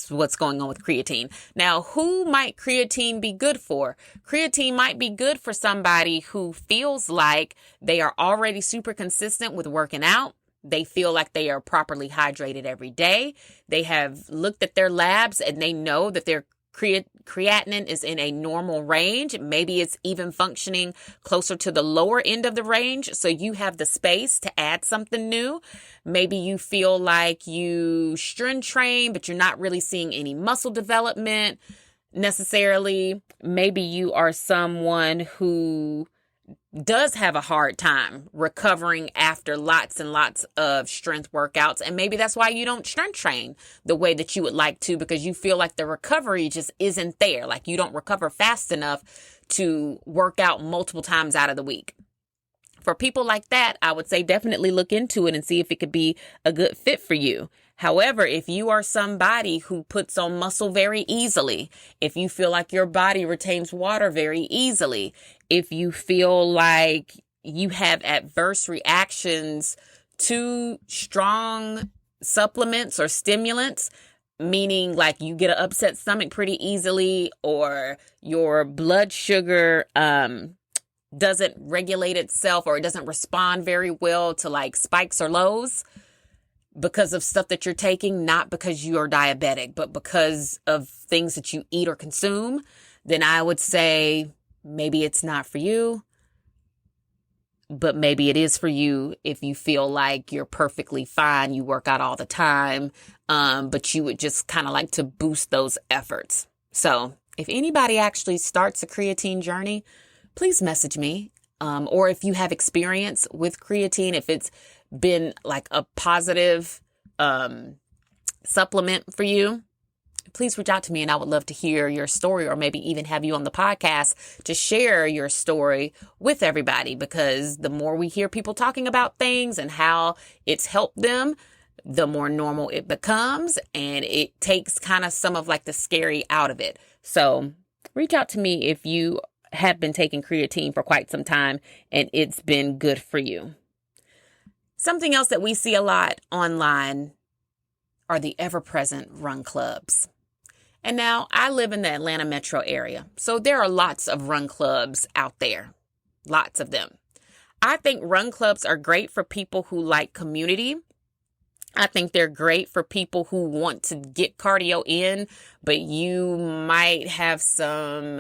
what's going on with creatine. Now, who might creatine be good for? Creatine might be good for somebody who feels like they are already super consistent with working out. They feel like they are properly hydrated every day. They have looked at their labs and they know that their creatinine is in a normal range. Maybe it's even functioning closer to the lower end of the range. So you have the space to add something new. Maybe you feel like you strength train, but you're not really seeing any muscle development necessarily. Maybe you are someone who does have a hard time recovering after lots and lots of strength workouts. And maybe that's why you don't strength train the way that you would like to, because you feel like the recovery just isn't there. Like you don't recover fast enough to work out multiple times out of the week. For people like that, I would say definitely look into it and see if it could be a good fit for you. However, if you are somebody who puts on muscle very easily, if you feel like your body retains water very easily, if you feel like you have adverse reactions to strong supplements or stimulants, meaning like you get an upset stomach pretty easily, or your blood sugar doesn't regulate itself, or it doesn't respond very well to like spikes or lows because of stuff that you're taking, not because you are diabetic, but because of things that you eat or consume, then I would say maybe it's not for you, but maybe it is for you if you feel like you're perfectly fine, you work out all the time, but you would just kind of like to boost those efforts. So if anybody actually starts a creatine journey, please message me. Or if you have experience with creatine, if it's been like a positive supplement for you, please reach out to me and I would love to hear your story, or maybe even have you on the podcast to share your story with everybody, because the more we hear people talking about things and how it's helped them, the more normal it becomes, and it takes kind of some of like the scary out of it. So reach out to me if you have been taking creatine for quite some time and it's been good for you. Something else that we see a lot online are the ever-present run clubs. And now I live in the Atlanta metro area, so there are lots of run clubs out there, lots of them. I think run clubs are great for people who like community. I think they're great for people who want to get cardio in, but you might have some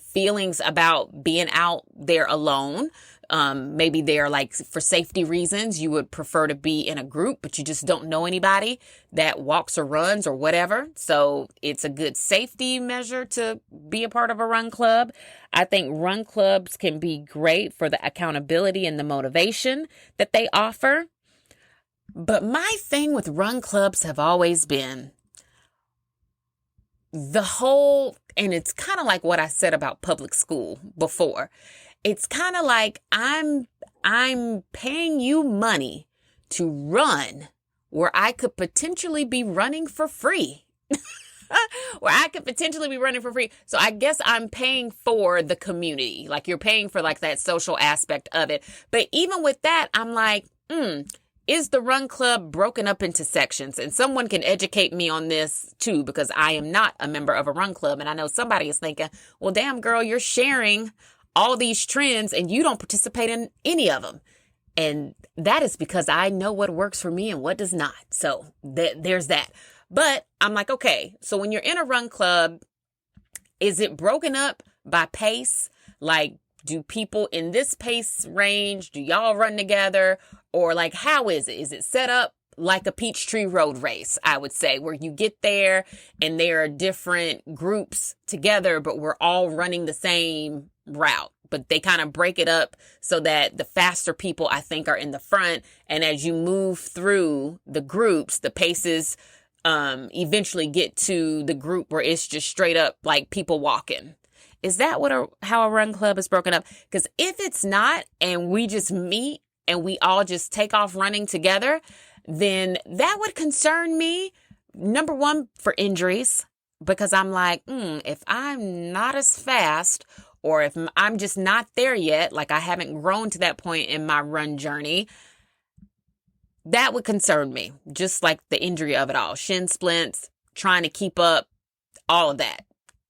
feelings about being out there alone. Maybe they're like for safety reasons, you would prefer to be in a group, but you just don't know anybody that walks or runs or whatever. So it's a good safety measure to be a part of a run club. I think run clubs can be great for the accountability and the motivation that they offer. But my thing with run clubs have always been the whole, and it's kind of like what I said about public school before. It's kind of like I'm paying you money to run where I could potentially be running for free. Where I could potentially be running for free. So I guess I'm paying for the community. Like you're paying for like that social aspect of it. But even with that, I'm like, is the run club broken up into sections? And someone can educate me on this too, because I am not a member of a run club. And I know somebody is thinking, well, damn girl, you're sharing all these trends and you don't participate in any of them. And that is because I know what works for me and what does not. So there's that. But I'm like, okay, so when you're in a run club, is it broken up by pace? Like, do people in this pace range, do y'all run together? Or like, how is it? Is it set up like a Peachtree Road race, I would say, where you get there and there are different groups together, but we're all running the same route. But they kind of break it up so that the faster people, I think, are in the front. And as you move through the groups, the paces eventually get to the group where it's just straight up like people walking. Is that how a run club is broken up? Because if it's not, and we just meet and we all just take off running together, then that would concern me. Number one, for injuries, because I'm like, if I'm not as fast, or if I'm just not there yet, like I haven't grown to that point in my run journey, that would concern me. Just like the injury of it all, shin splints, trying to keep up, all of that,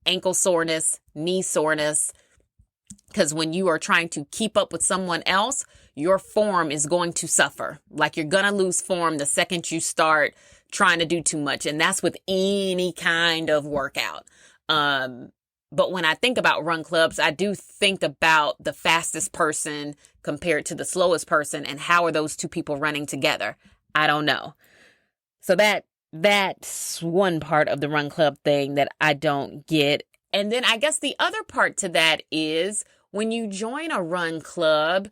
ankle soreness, knee soreness. Because when you are trying to keep up with someone else, your form is going to suffer. Like you're going to lose form the second you start trying to do too much. And that's with any kind of workout. But when I think about run clubs, I do think about the fastest person compared to the slowest person. And how are those two people running together? I don't know. So that's one part of the run club thing that I don't get. And then I guess the other part to that is when you join a run club,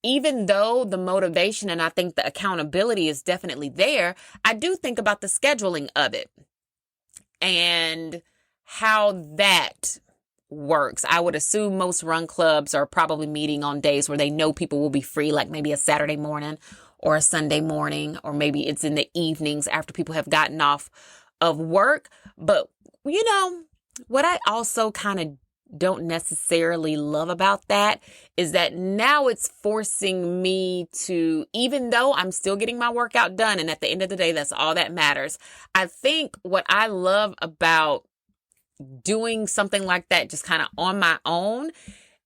even though the motivation and I think the accountability is definitely there, I do think about the scheduling of it and how that works. I would assume most run clubs are probably meeting on days where they know people will be free, like maybe a Saturday morning or a Sunday morning, or maybe it's in the evenings after people have gotten off of work. But, you know, what I also kind of don't necessarily love about that is that now it's forcing me to, even though I'm still getting my workout done, and at the end of the day, that's all that matters. I think what I love about doing something like that just kind of on my own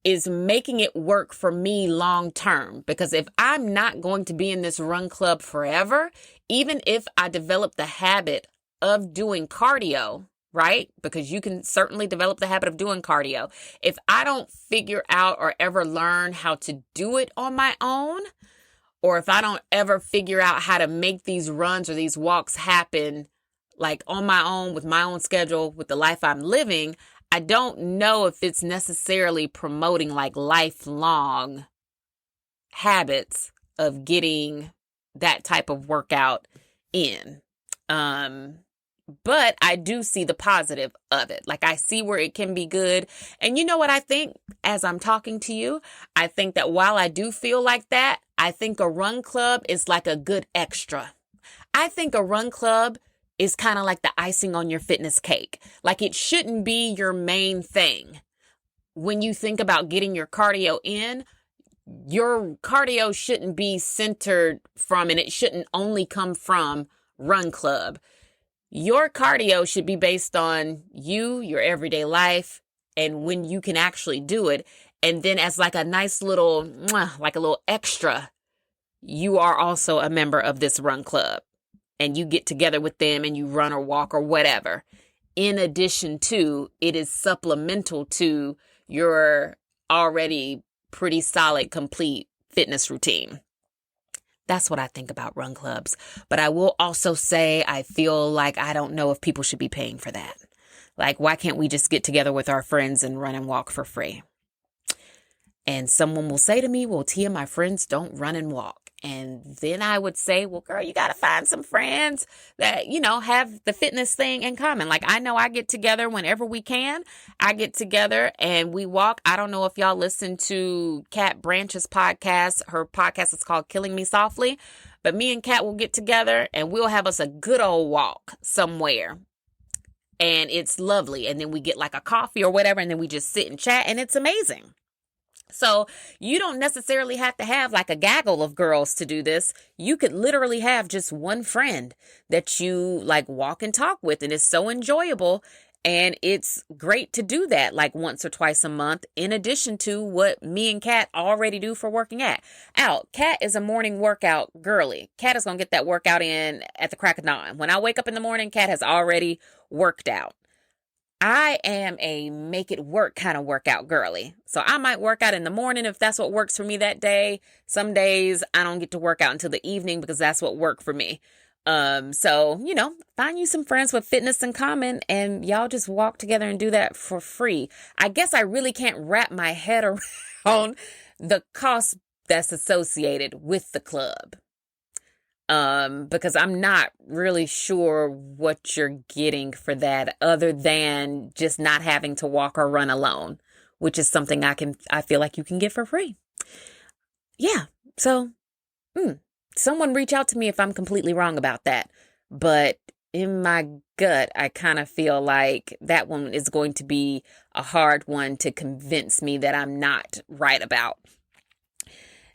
is making it work for me long term. Because if I'm not going to be in this run club forever, even if I develop the habit of doing cardio, right? Because you can certainly develop the habit of doing cardio. If I don't figure out or ever learn how to do it on my own, or if I don't ever figure out how to make these runs or these walks happen like on my own, with my own schedule, with the life I'm living, I don't know if it's necessarily promoting like lifelong habits of getting that type of workout in. But I do see the positive of it. Like I see where it can be good. And you know what I think as I'm talking to you? I think that while I do feel like that, I think a run club is like a good extra. I think a run club is kind of like the icing on your fitness cake. Like it shouldn't be your main thing. When you think about getting your cardio in, your cardio shouldn't be centered from, and it shouldn't only come from Run Club. Your cardio should be based on you, your everyday life, and when you can actually do it. And then as like a nice little, like a little extra, you are also a member of this Run Club. And you get together with them and you run or walk or whatever. In addition to, it is supplemental to your already pretty solid, complete fitness routine. That's what I think about run clubs. But I will also say, I feel like I don't know if people should be paying for that. Like, why can't we just get together with our friends and run and walk for free? And someone will say to me, well, Tia, my friends don't run and walk. And then I would say, well, girl, you got to find some friends that, have the fitness thing in common. Like, I know I get together whenever we can. I get together and we walk. I don't know if y'all listen to Kat Branch's podcast. Her podcast is called Killing Me Softly. But me and Kat will get together and we'll have us a good old walk somewhere. And it's lovely. And then we get like a coffee or whatever. And then we just sit and chat. And it's amazing. So you don't necessarily have to have like a gaggle of girls to do this. You could literally have just one friend that you like walk and talk with. And it's so enjoyable. And it's great to do that like once or twice a month, in addition to what me and Kat already do for working out. Kat is a morning workout girly. Kat is going to get that workout in at the crack of dawn. When I wake up in the morning, Kat has already worked out. I am a make it work kind of workout girly. So I might work out in the morning if that's what works for me that day. Some days I don't get to work out until the evening because that's what worked for me. So, find you some friends with fitness in common and y'all just walk together and do that for free. I guess I really can't wrap my head around the cost that's associated with the club. Because I'm not really sure what you're getting for that other than just not having to walk or run alone, which is something I feel like you can get for free. Yeah. So, someone reach out to me if I'm completely wrong about that. But in my gut, I kind of feel like that one is going to be a hard one to convince me that I'm not right about.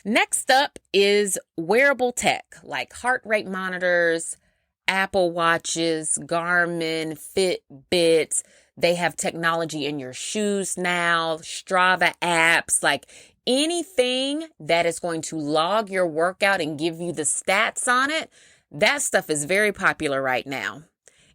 Next up is wearable tech like heart rate monitors, Apple Watches, Garmin, Fitbits. They have technology in your shoes now, Strava apps, like anything that is going to log your workout and give you the stats on it. That stuff is very popular right now.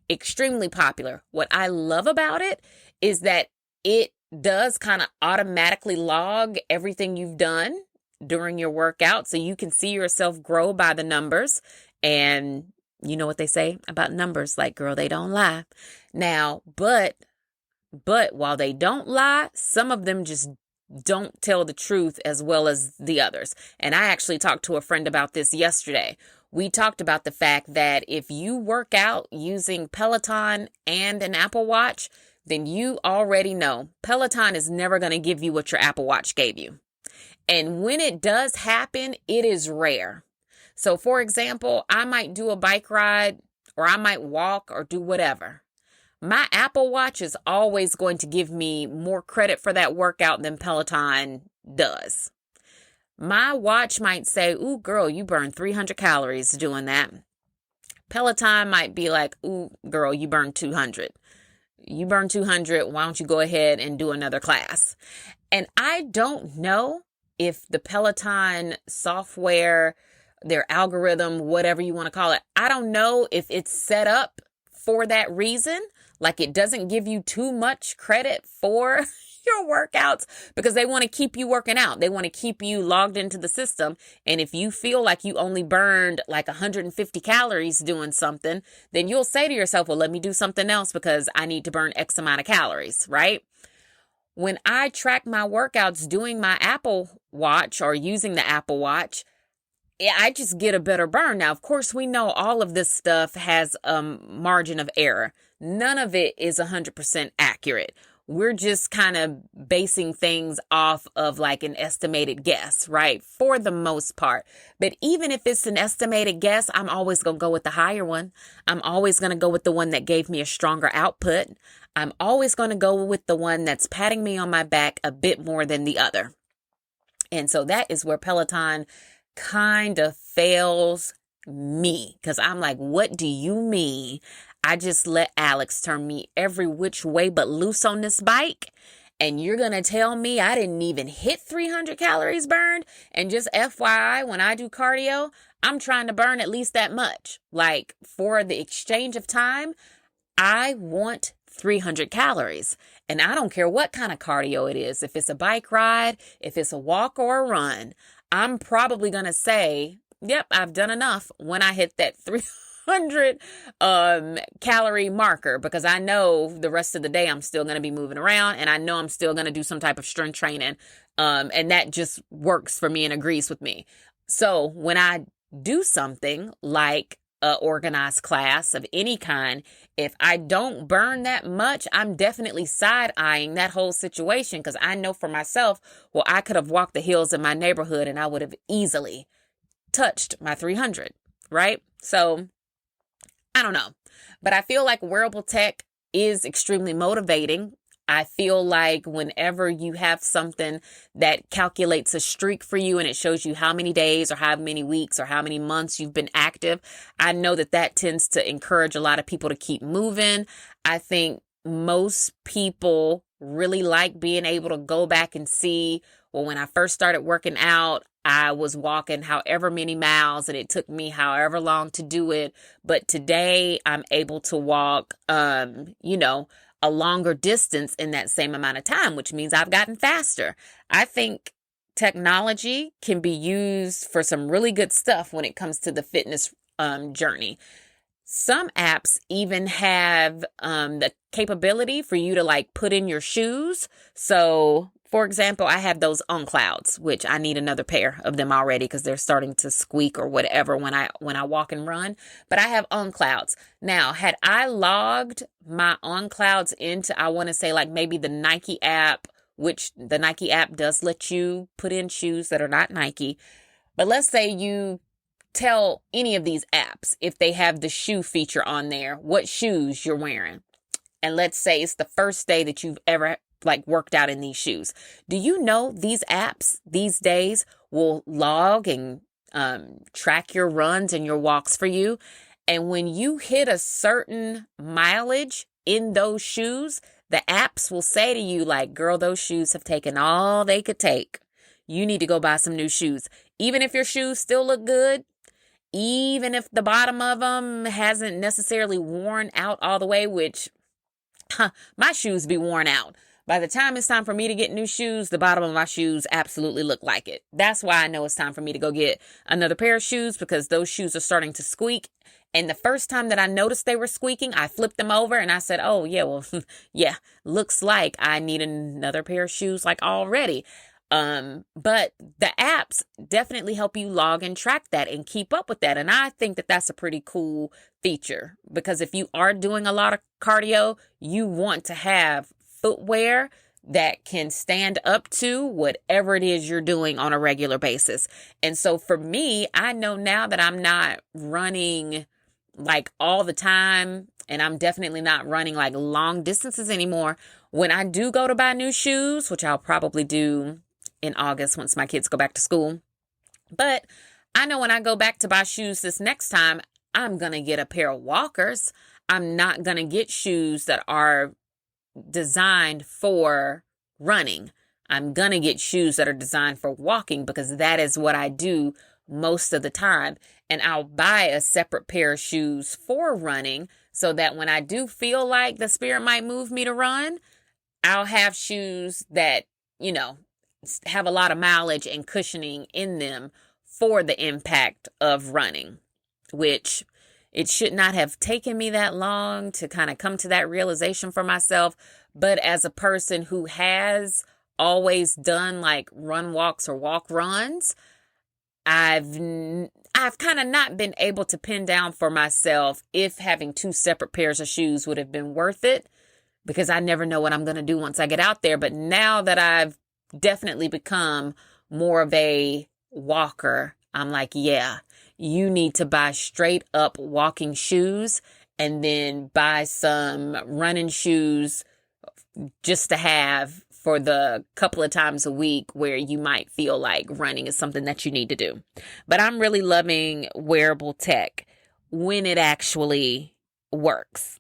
Extremely popular. What I love about it is that it does kind of automatically log everything you've done during your workout, so you can see yourself grow by the numbers. And you know what they say about numbers, like, girl, they don't lie. Now, but while they don't lie, some of them just don't tell the truth as well as the others. And I actually talked to a friend about this yesterday. We talked about the fact that if you work out using Peloton and an Apple Watch, then you already know Peloton is never going to give you what your Apple Watch gave you. And when it does happen, it is rare. So, for example, I might do a bike ride or I might walk or do whatever. My Apple Watch is always going to give me more credit for that workout than Peloton does. My watch might say, ooh, girl, you burned 300 calories doing that. Peloton might be like, ooh, girl, you burned 200. You burned 200. Why don't you go ahead and do another class? And I don't know if the Peloton software, their algorithm, whatever you want to call it, I don't know if it's set up for that reason. Like it doesn't give you too much credit for your workouts because they want to keep you working out. They want to keep you logged into the system. And if you feel like you only burned like 150 calories doing something, then you'll say to yourself, well, let me do something else because I need to burn X amount of calories, right? When I track my workouts doing my Apple Watch or using the Apple Watch, I just get a better burn. Now, of course, we know all of this stuff has a margin of error. None of it is 100% accurate. We're just kind of basing things off of like an estimated guess, right? For the most part. But even if it's an estimated guess, I'm always going to go with the higher one. I'm always going to go with the one that gave me a stronger output. I'm always going to go with the one that's patting me on my back a bit more than the other. And so that is where Peloton kind of fails me, because I'm like, what do you mean? I just let Alex turn me every which way but loose on this bike. And you're going to tell me I didn't even hit 300 calories burned? And just FYI, when I do cardio, I'm trying to burn at least that much. Like, for the exchange of time, I want 300 calories. And I don't care what kind of cardio it is. If it's a bike ride, if it's a walk or a run, I'm probably going to say, yep, I've done enough when I hit that 300 calorie marker, because I know the rest of the day I'm still going to be moving around, and I know I'm still going to do some type of strength training. And that just works for me and agrees with me. So when I do something like a organized class of any kind, if I don't burn that much, I'm definitely side-eyeing that whole situation, because I know for myself, well, I could have walked the hills in my neighborhood and I would have easily touched my 300, right? So I don't know, but I feel like wearable tech is extremely motivating. I feel like whenever you have something that calculates a streak for you and it shows you how many days or how many weeks or how many months you've been active, I know that that tends to encourage a lot of people to keep moving. I think most people really like being able to go back and see, well, when I first started working out, I was walking however many miles and it took me however long to do it. But today I'm able to walk, a longer distance in that same amount of time, which means I've gotten faster. I think technology can be used for some really good stuff when it comes to the fitness journey. Some apps even have the capability for you to like put in your shoes. So, for example, I have those on clouds, which I need another pair of them already because they're starting to squeak or whatever when I walk and run. But I have on clouds. Now, had I logged my on clouds into, I want to say like maybe the Nike app, which the Nike app does let you put in shoes that are not Nike. But let's say you tell any of these apps, if they have the shoe feature on there, what shoes you're wearing. And let's say it's the first day that you've ever like worked out in these shoes. Do you know these apps these days will log and track your runs and your walks for you? And when you hit a certain mileage in those shoes, the apps will say to you like, girl, those shoes have taken all they could take. You need to go buy some new shoes. Even if your shoes still look good, even if the bottom of them hasn't necessarily worn out all the way, which my shoes be worn out. By the time it's time for me to get new shoes, the bottom of my shoes absolutely look like it. That's why I know it's time for me to go get another pair of shoes, because those shoes are starting to squeak. And the first time that I noticed they were squeaking, I flipped them over and I said, oh, yeah, well, yeah, looks like I need another pair of shoes like already. But the apps definitely help you log and track that and keep up with that. And I think that that's a pretty cool feature, because if you are doing a lot of cardio, you want to have footwear that can stand up to whatever it is you're doing on a regular basis. And so for me, I know now that I'm not running like all the time, and I'm definitely not running like long distances anymore. When I do go to buy new shoes, which I'll probably do in August once my kids go back to school. But I know when I go back to buy shoes this next time, I'm going to get a pair of walkers. I'm not going to get shoes that are designed for running. I'm going to get shoes that are designed for walking, because that is what I do most of the time. And I'll buy a separate pair of shoes for running, so that when I do feel like the spirit might move me to run, I'll have shoes that, have a lot of mileage and cushioning in them for the impact of running, which it should not have taken me that long to kind of come to that realization for myself. But as a person who has always done like run walks or walk runs, I've kind of not been able to pin down for myself if having two separate pairs of shoes would have been worth it, because I never know what I'm going to do once I get out there. But now that I've definitely become more of a walker, I'm like, yeah, you need to buy straight up walking shoes and then buy some running shoes just to have for the couple of times a week where you might feel like running is something that you need to do. But I'm really loving wearable tech when it actually works.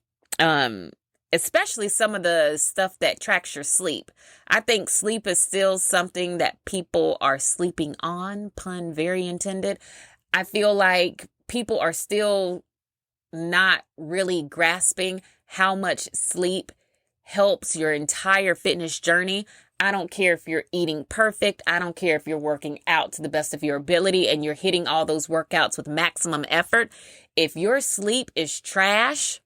Especially some of the stuff that tracks your sleep. I think sleep is still something that people are sleeping on, pun very intended. I feel like people are still not really grasping how much sleep helps your entire fitness journey. I don't care if you're eating perfect. I don't care if you're working out to the best of your ability and you're hitting all those workouts with maximum effort. If your sleep is trash,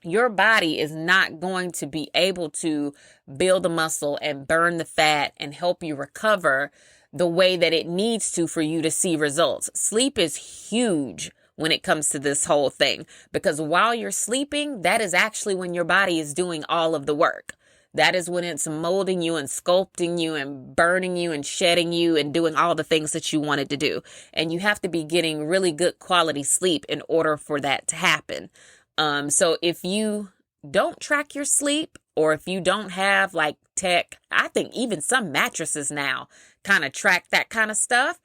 your body is not going to be able to build the muscle and burn the fat and help you recover the way that it needs to for you to see results. Sleep is huge when it comes to this whole thing, because while you're sleeping, that is actually when your body is doing all of the work. That is when it's molding you and sculpting you and burning you and shedding you and doing all the things that you wanted to do. And you have to be getting really good quality sleep in order for that to happen. So if you don't track your sleep, or if you don't have like tech, I think even some mattresses now kind of track that kind of stuff.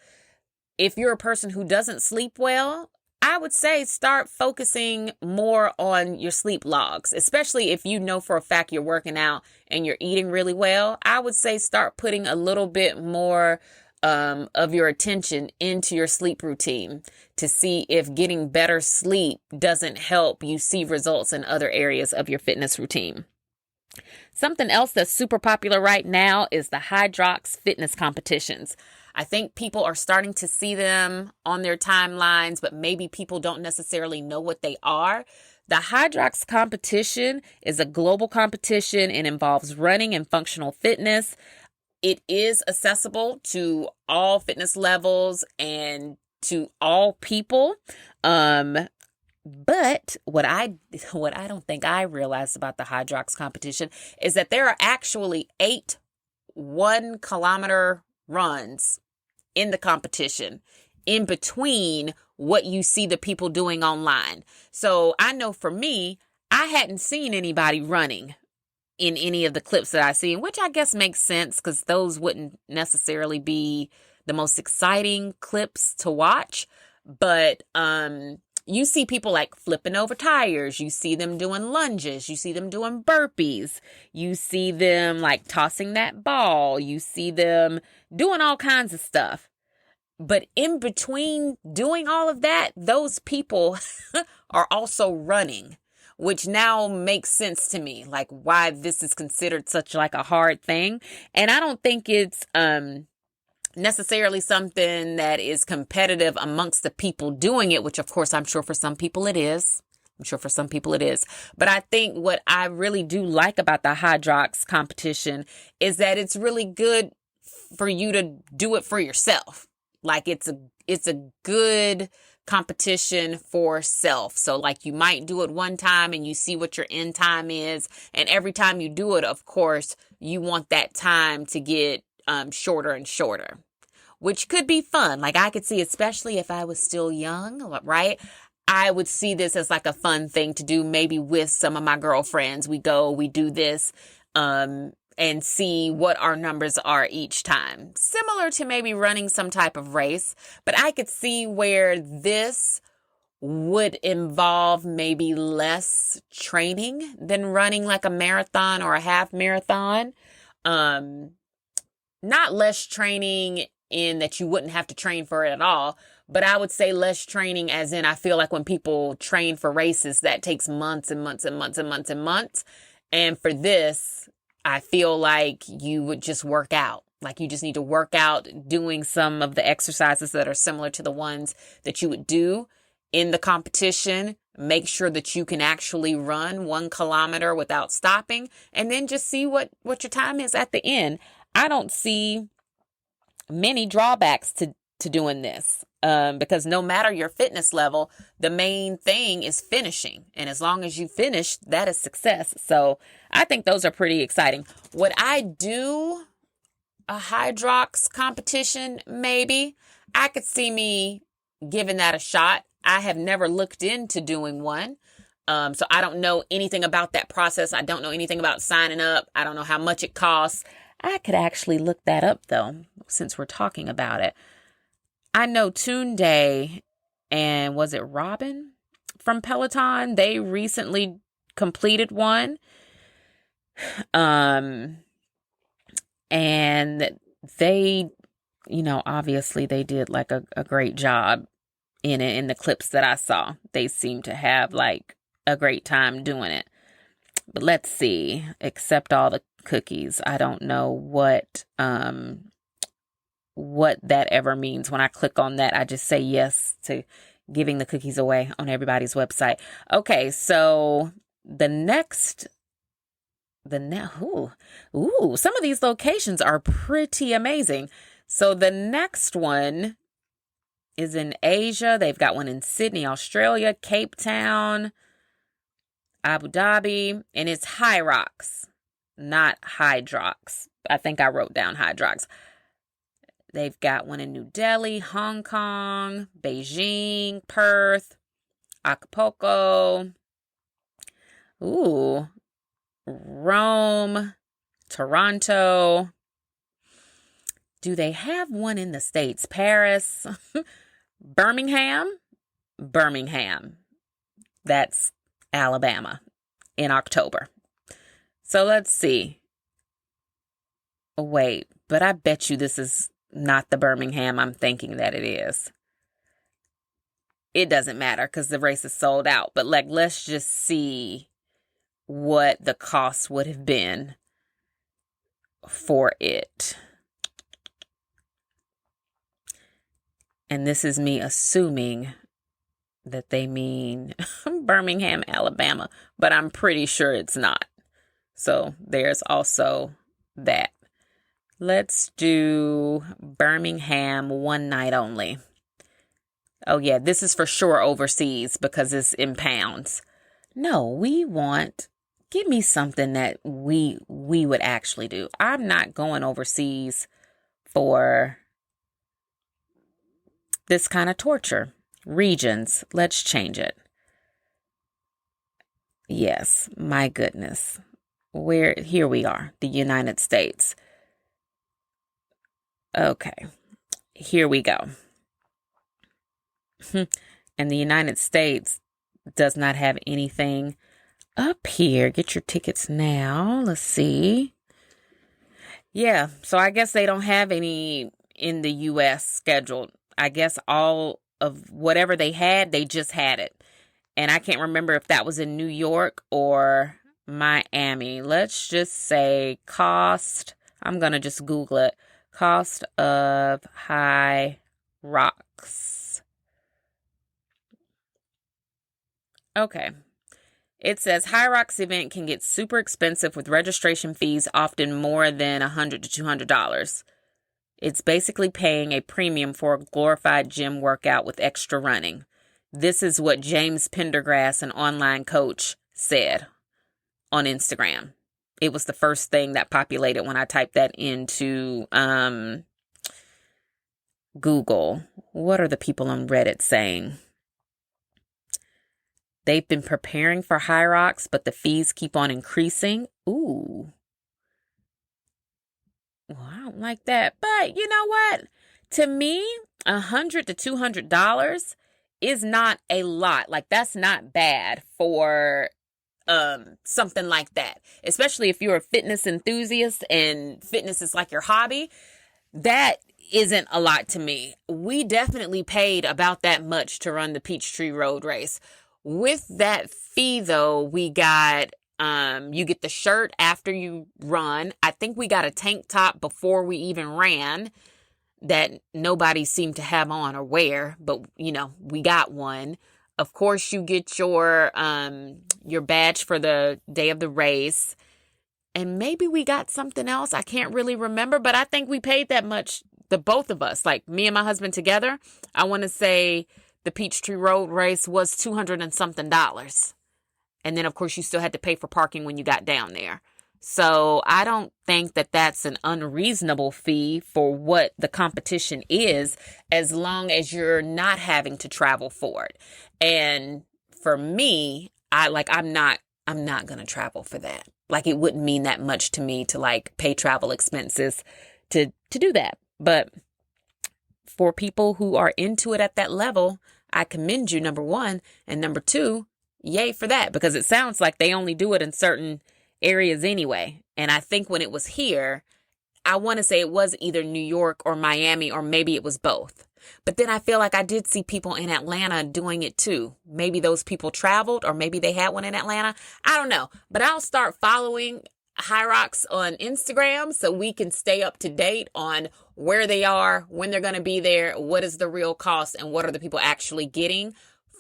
If you're a person who doesn't sleep well, I would say start focusing more on your sleep logs, especially if you know for a fact you're working out and you're eating really well. I would say start putting a little bit more of your attention into your sleep routine to see if getting better sleep doesn't help you see results in other areas of your fitness routine. Something else that's super popular right now is the Hydrox fitness competitions. I think people are starting to see them on their timelines, but maybe people don't necessarily know what they are. The Hydrox competition is a global competition and involves running and functional fitness. It is accessible to all fitness levels and to all people. But what I don't think I realized about the Hydrox competition is that there are actually 8 1-kilometer runs in the competition in between what you see the people doing online. So I know for me, I hadn't seen anybody running in any of the clips that I see, which I guess makes sense because those wouldn't necessarily be the most exciting clips to watch. But you see people like flipping over tires. You see them doing lunges. You see them doing burpees. You see them like tossing that ball. You see them doing all kinds of stuff. But in between doing all of that, those people are also running, which now makes sense to me, like why this is considered such like a hard thing. And I don't think it's necessarily something that is competitive amongst the people doing it, which of course I'm sure for some people it is. But I think what I really do like about the Hydrox competition is that it's really good for you to do it for yourself. Like it's a good competition for self. So like you might do it one time and you see what your end time is. And every time you do it, of course, you want that time to get shorter and shorter, which could be fun. Like I could see, especially if I was still young, right? I would see this as like a fun thing to do, maybe with some of my girlfriends. We do this, and see what our numbers are each time. Similar to maybe running some type of race, but I could see where this would involve maybe less training than running like a marathon or a half marathon. Not less training in that you wouldn't have to train for it at all, but I would say less training as in I feel like when people train for races, that takes months and months and months and months and months. And for this, I feel like you would just work out. Like you just need to work out doing some of the exercises that are similar to the ones that you would do in the competition. Make sure that you can actually run 1 kilometer without stopping, and then just see what your time is at the end. I don't see many drawbacks to doing this. Because no matter your fitness level, the main thing is finishing. And as long as you finish, that is success. So I think those are pretty exciting. Would I do a Hydrox competition? Maybe. I could see me giving that a shot. I have never looked into doing one. So I don't know anything about that process. I don't know anything about signing up. I don't know how much it costs. I could actually look that up, though, since we're talking about it. I know Tunde and was it Robin from Peloton? They recently completed one. And they, obviously they did like a great job in it. In the clips that I saw, they seem to have like a great time doing it. But let's see, accept all the cookies. I don't know what that ever means. When I click on that, I just say yes to giving the cookies away on everybody's website. Okay, so some of these locations are pretty amazing. So the next one is in Asia. They've got one in Sydney, Australia, Cape Town, Abu Dhabi, and it's Hyrox, not Hydrox. I think I wrote down Hydrox. They've got one in New Delhi, Hong Kong, Beijing, Perth, Acapulco, Rome, Toronto. Do they have one in the States? Paris, Birmingham. That's Alabama in October. So let's see. Wait, but I bet you this is not the Birmingham I'm thinking that it is. It doesn't matter because the race is sold out. But let's just see what the cost would have been for it. And this is me assuming that they mean Birmingham, Alabama, but I'm pretty sure it's not. So there's also that. Let's do Birmingham one night only. Oh yeah, this is for sure overseas because it's in pounds. No, give me something that we would actually do. I'm not going overseas for this kind of torture. Regions, let's change it. Yes, my goodness. Here we are, the United States. Okay, here we go. And the United States does not have anything up here. Get your tickets now. Let's see. Yeah, so I guess they don't have any in the U.S. scheduled. I guess all of whatever they had, they just had it. And I can't remember if that was in New York or Miami. Let's just say cost. I'm going to just Google it. Cost of High Rocks. Okay. It says High Rocks event can get super expensive with registration fees often more than $100 to $200. It's basically paying a premium for a glorified gym workout with extra running. This is what James Pendergrass, an online coach, said on Instagram. It was the first thing that populated when I typed that into Google. What are the people on Reddit saying? They've been preparing for High Rocks, but the fees keep on increasing. Ooh. Well, I don't like that. But you know what? To me, $100 to $200 is not a lot. Like, that's not bad for something like that. Especially if you're a fitness enthusiast and fitness is like your hobby. That isn't a lot to me. We definitely paid about that much to run the Peachtree Road Race. With that fee, though, we got, you get the shirt after you run. I think we got a tank top before we even ran that nobody seemed to have on or wear, but, we got one. Of course, you get your badge for the day of the race. And maybe we got something else. I can't really remember, but I think we paid that much, the both of us, like me and my husband together. I want to say the Peachtree Road Race was $200 and something. And then, of course, you still had to pay for parking when you got down there. So I don't think that that's an unreasonable fee for what the competition is, as long as you're not having to travel for it. And for me, I'm not going to travel for that. like it wouldn't mean that much to me to like pay travel expenses to do that. But for people who are into it at that level, I commend you, number one. And number two, yay for that, because it sounds like they only do it in certain areas anyway. And I think when it was here, I want to say it was either New York or Miami, or maybe it was both. But then I feel like I did see people in Atlanta doing it too. Maybe those people traveled, or maybe they had one in Atlanta. I don't know. But I'll start following High Rocks on Instagram so we can stay up to date on where they are, when they're going to be there, what is the real cost, and what are the people actually getting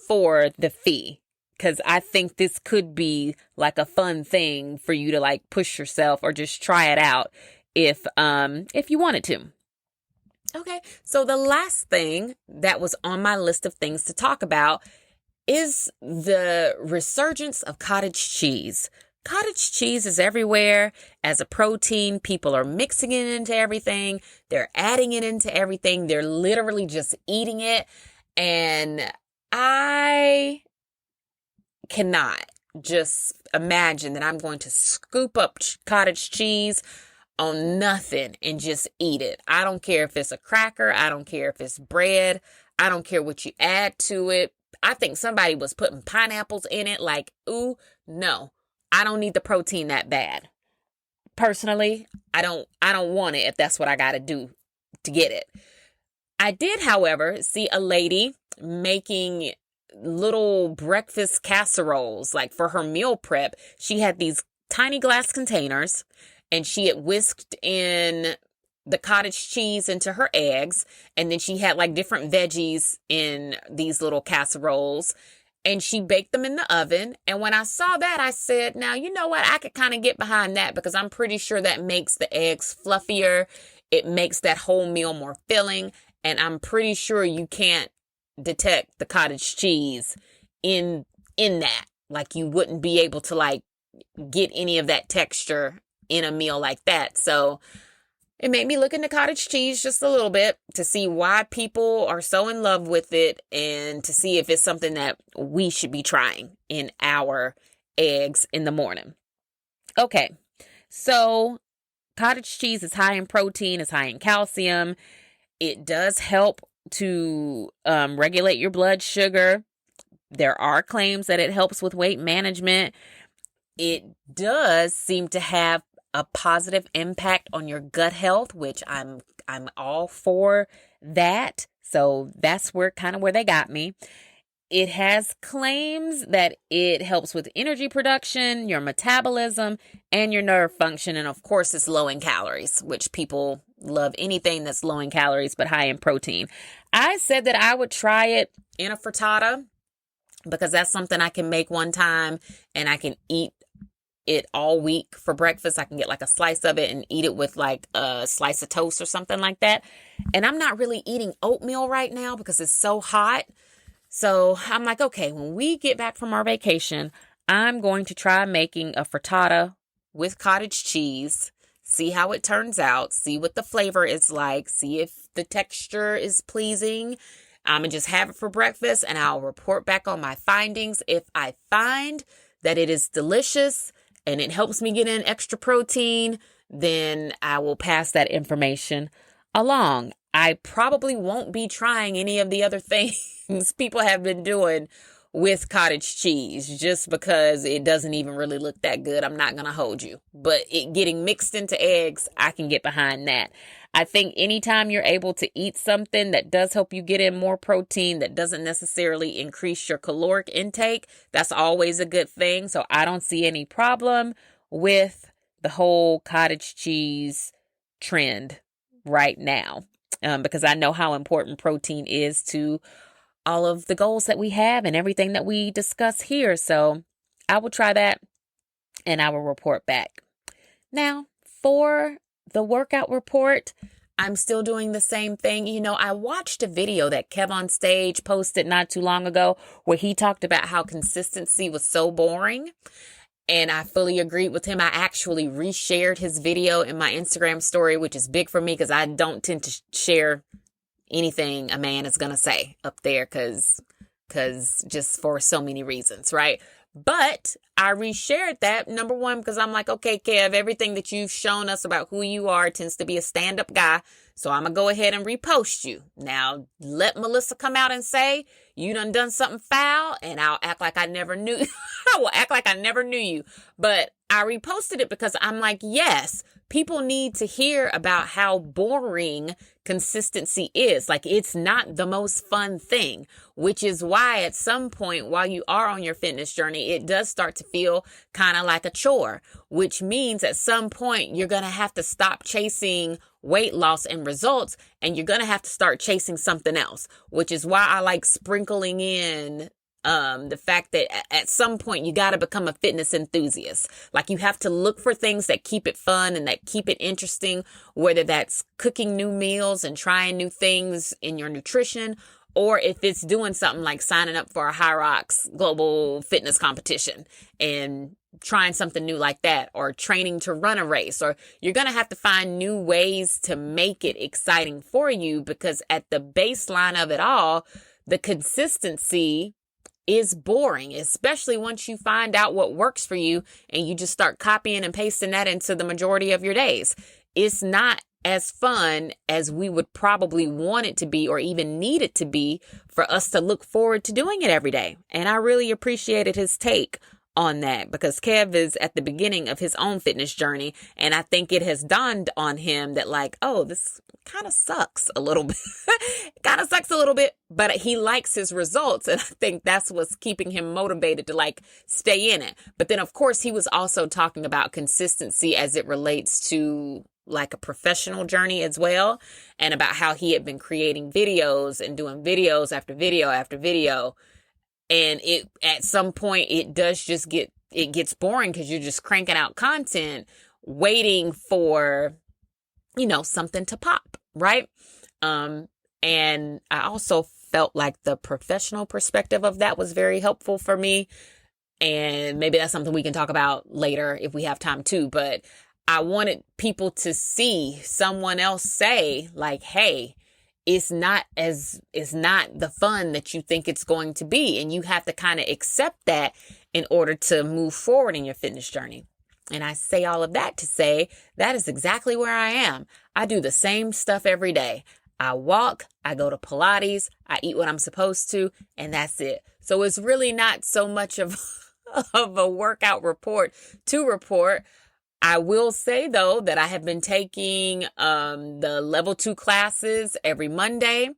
for the fee. Because I think this could be like a fun thing for you to like push yourself or just try it out if you wanted to. Okay, so the last thing that was on my list of things to talk about is the resurgence of cottage cheese. Cottage cheese is everywhere as a protein. People are mixing it into everything. They're adding it into everything. They're literally just eating it. And I cannot just imagine that I'm going to scoop up cottage cheese on nothing and just eat it. I don't care if it's a cracker. I don't care if it's bread. I don't care what you add to it. I think somebody was putting pineapples in it. Like, ooh, no, I don't need the protein that bad. Personally, I don't want it if that's what I got to do to get it. I did, however, see a lady making little breakfast casseroles, like for her meal prep. She had these tiny glass containers, and she had whisked in the cottage cheese into her eggs. And then she had like different veggies in these little casseroles. And she baked them in the oven. And when I saw that, I said, now, you know what? I could kind of get behind that, because I'm pretty sure that makes the eggs fluffier. It makes that whole meal more filling. And I'm pretty sure you can't detect the cottage cheese in that. Like, you wouldn't be able to like get any of that texture in a meal like that. So it made me look into cottage cheese just a little bit to see why people are so in love with it, and to see if it's something that we should be trying in our eggs in the morning. Okay, so cottage cheese is high in protein, it's high in calcium. It does help to regulate your blood sugar. There are claims that it helps with weight management. It does seem to have a positive impact on your gut health, which I'm all for that. So that's where they got me. It has claims that it helps with energy production, your metabolism, and your nerve function. And of course, it's low in calories, which people love anything that's low in calories but high in protein. I said that I would try it in a frittata, because that's something I can make one time and I can eat it all week for breakfast. I can get like a slice of it and eat it with like a slice of toast or something like that. And I'm not really eating oatmeal right now because it's so hot. So I'm like, okay, when we get back from our vacation, I'm going to try making a frittata with cottage cheese, see how it turns out, see what the flavor is like, see if the texture is pleasing. And just have it for breakfast, and I'll report back on my findings. If I find that it is delicious and it helps me get in extra protein, then I will pass that information along. I probably won't be trying any of the other things people have been doing with cottage cheese, just because it doesn't even really look that good. I'm not going to hold you. But it getting mixed into eggs, I can get behind that. I think anytime you're able to eat something that does help you get in more protein, that doesn't necessarily increase your caloric intake, that's always a good thing. So I don't see any problem with the whole cottage cheese trend right now, because I know how important protein is to all of the goals that we have and everything that we discuss here. So I will try that and I will report back. Now, for the workout report, I'm still doing the same thing. You know, I watched a video that Kev on Stage posted not too long ago where he talked about how consistency was so boring. And I fully agreed with him. I actually reshared his video in my Instagram story, which is big for me because I don't tend to share anything a man is going to say up there because just for so many reasons, right? But I reshared that, number one, because I'm like, okay, Kev, everything that you've shown us about who you are tends to be a stand-up guy. So I'm going to go ahead and repost you. Now, let Melissa come out and say, you done something foul, and I'll act like I never knew. I will act like I never knew you. But I reposted it because I'm like, yes, people need to hear about how boring consistency is. Like, it's not the most fun thing, which is why at some point while you are on your fitness journey, it does start to feel kind of like a chore, which means at some point you're going to have to stop chasing weight loss and results, and you're going to have to start chasing something else, which is why I like sprinkling in the fact that at some point you got to become a fitness enthusiast. Like, you have to look for things that keep it fun and that keep it interesting, whether that's cooking new meals and trying new things in your nutrition, or if it's doing something like signing up for a High Rocks global fitness competition and trying something new like that, or training to run a race, or you're going to have to find new ways to make it exciting for you, because at the baseline of it all, the consistency is boring, especially once you find out what works for you and you just start copying and pasting that into the majority of your days. It's not as fun as we would probably want it to be, or even need it to be, for us to look forward to doing it every day. And I really appreciated his take on that, because Kev is at the beginning of his own fitness journey. And I think it has dawned on him that, like, oh, this kind of sucks a little bit. It kind of sucks a little bit, but he likes his results. And I think that's what's keeping him motivated to like stay in it. But then, of course, he was also talking about consistency as it relates to like a professional journey as well, and about how he had been creating videos and doing videos after video after video. And it, at some point, it does just gets boring, because you're just cranking out content, waiting for, something to pop, right? And I also felt like the professional perspective of that was very helpful for me. And maybe that's something we can talk about later if we have time too. But I wanted people to see someone else say, like, hey, it's not the fun that you think it's going to be. And you have to kind of accept that in order to move forward in your fitness journey. And I say all of that to say that is exactly where I am. I do the same stuff every day. I walk, I go to Pilates, I eat what I'm supposed to, and that's it. So it's really not so much of a workout report to report. I will say, though, that I have been taking the level 2 classes every Monday.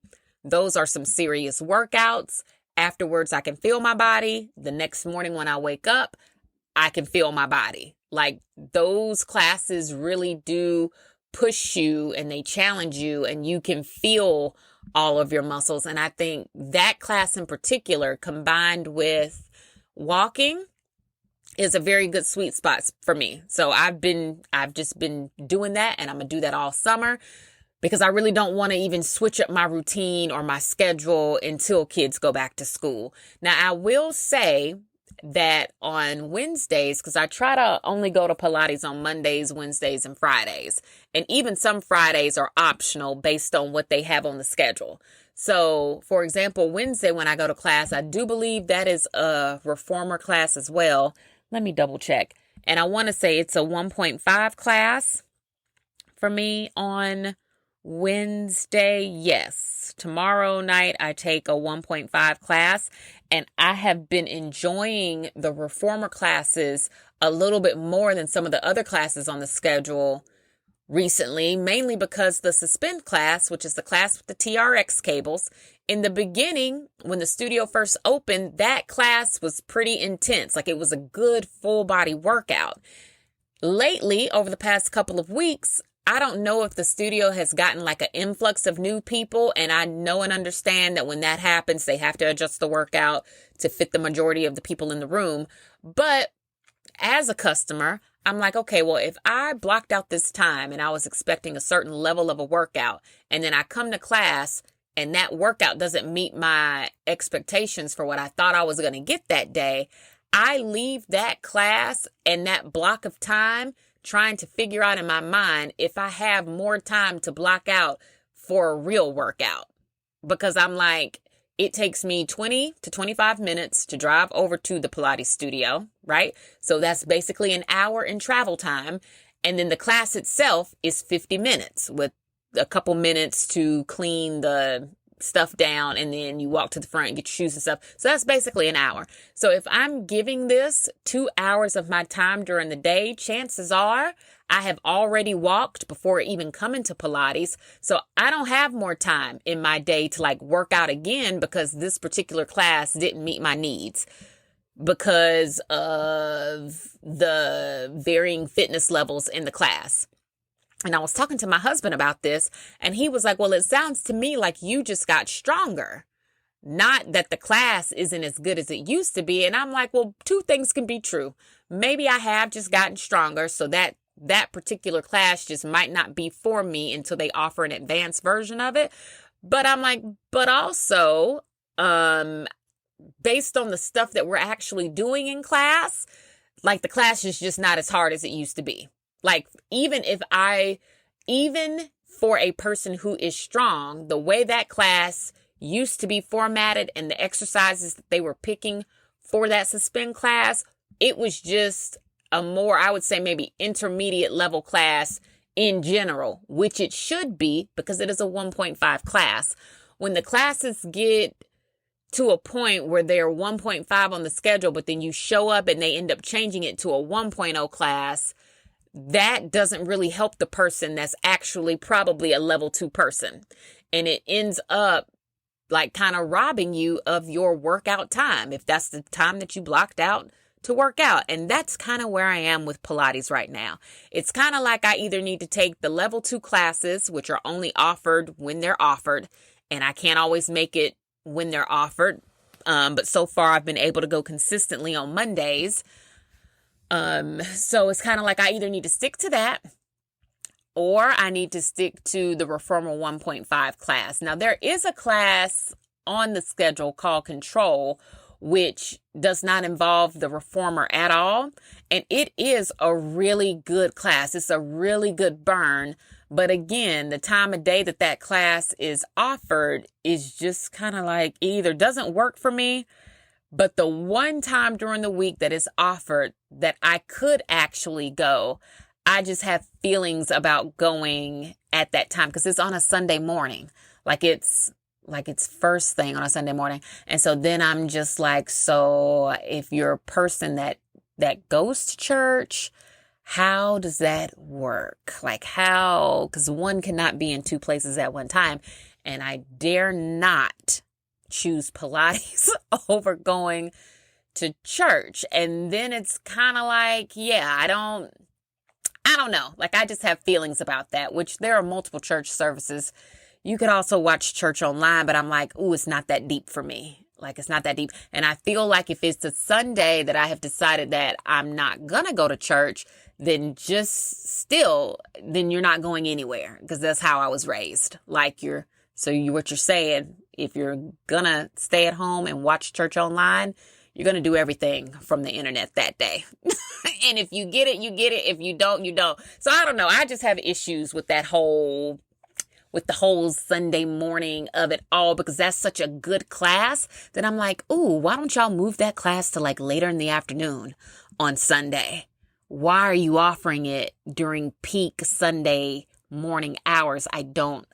Those are some serious workouts. Afterwards, I can feel my body. The next morning when I wake up, I can feel my body. Like, those classes really do push you and they challenge you, and you can feel all of your muscles. And I think that class in particular, combined with walking, is a very good sweet spot for me. So I've just been doing that, and I'm going to do that all summer, because I really don't want to even switch up my routine or my schedule until kids go back to school. Now, I will say that on Wednesdays, because I try to only go to Pilates on Mondays, Wednesdays, and Fridays. And even some Fridays are optional based on what they have on the schedule. So, for example, Wednesday when I go to class, I do believe that is a reformer class as well. Let me double check. And I want to say it's a 1.5 class for me on Wednesday. Yes. Tomorrow night, I take a 1.5 class, and I have been enjoying the reformer classes a little bit more than some of the other classes on the schedule recently, mainly because the suspend class, which is the class with the TRX cables, in the beginning, when the studio first opened, that class was pretty intense. Like, it was a good full body workout. Lately, over the past couple of weeks, I don't know if the studio has gotten like an influx of new people, and I know and understand that when that happens, they have to adjust the workout to fit the majority of the people in the room. But as a customer, I'm like, okay, well, if I blocked out this time and I was expecting a certain level of a workout, and then I come to class and that workout doesn't meet my expectations for what I thought I was going to get that day, I leave that class and that block of time trying to figure out in my mind if I have more time to block out for a real workout. Because I'm like, it takes me 20 to 25 minutes to drive over to the Pilates studio, right? So that's basically an hour in travel time. And then the class itself is 50 minutes with a couple minutes to clean the stuff down, and then you walk to the front and get your shoes and stuff. So that's basically an hour. So if I'm giving this 2 hours of my time during the day, chances are I have already walked before even coming to Pilates. So I don't have more time in my day to like work out again because this particular class didn't meet my needs because of the varying fitness levels in the class. And I was talking to my husband about this, and he was like, well, it sounds to me like you just got stronger, not that the class isn't as good as it used to be. And I'm like, well, two things can be true. Maybe I have just gotten stronger, so that particular class just might not be for me until they offer an advanced version of it. But I'm like, but also, based on the stuff that we're actually doing in class, like the class is just not as hard as it used to be. Like, even for a person who is strong, the way that class used to be formatted and the exercises that they were picking for that suspend class, it was just a more, I would say, maybe intermediate level class in general, which it should be because it is a 1.5 class. When the classes get to a point where they're 1.5 on the schedule, but then you show up and they end up changing it to a 1.0 class, that doesn't really help the person that's actually probably a level 2 person. And it ends up like kind of robbing you of your workout time, if that's the time that you blocked out to work out. And that's kind of where I am with Pilates right now. It's kind of like I either need to take the level 2 classes, which are only offered when they're offered, and I can't always make it when they're offered. But so far I've been able to go consistently on Mondays. So it's kind of like I either need to stick to that or I need to stick to the Reformer 1.5 class. Now, there is a class on the schedule called Control, which does not involve the Reformer at all. And it is a really good class. It's a really good burn. But again, the time of day that class is offered is just kind of like it either doesn't work for me. But the one time during the week that is offered that I could actually go, I just have feelings about going at that time because it's on a Sunday morning. Like it's first thing on a Sunday morning. And so then I'm just like, so if you're a person that goes to church, how does that work? Like how? Because one cannot be in two places at one time. And I dare not choose Pilates over going to church. And then it's kind of like, yeah, I don't know. Like I just have feelings about that, which there are multiple church services. You could also watch church online, but I'm like, ooh, it's not that deep for me. Like it's not that deep. And I feel like if it's a Sunday that I have decided that I'm not going to go to church, then then you're not going anywhere because that's how I was raised. Like what you're saying, if you're going to stay at home and watch church online, you're going to do everything from the internet that day. And if you get it, you get it. If you don't, you don't. So I don't know. I just have issues with the whole Sunday morning of it all because that's such a good class that I'm like, ooh, why don't y'all move that class to like later in the afternoon on Sunday? Why are you offering it during peak Sunday morning hours? I don't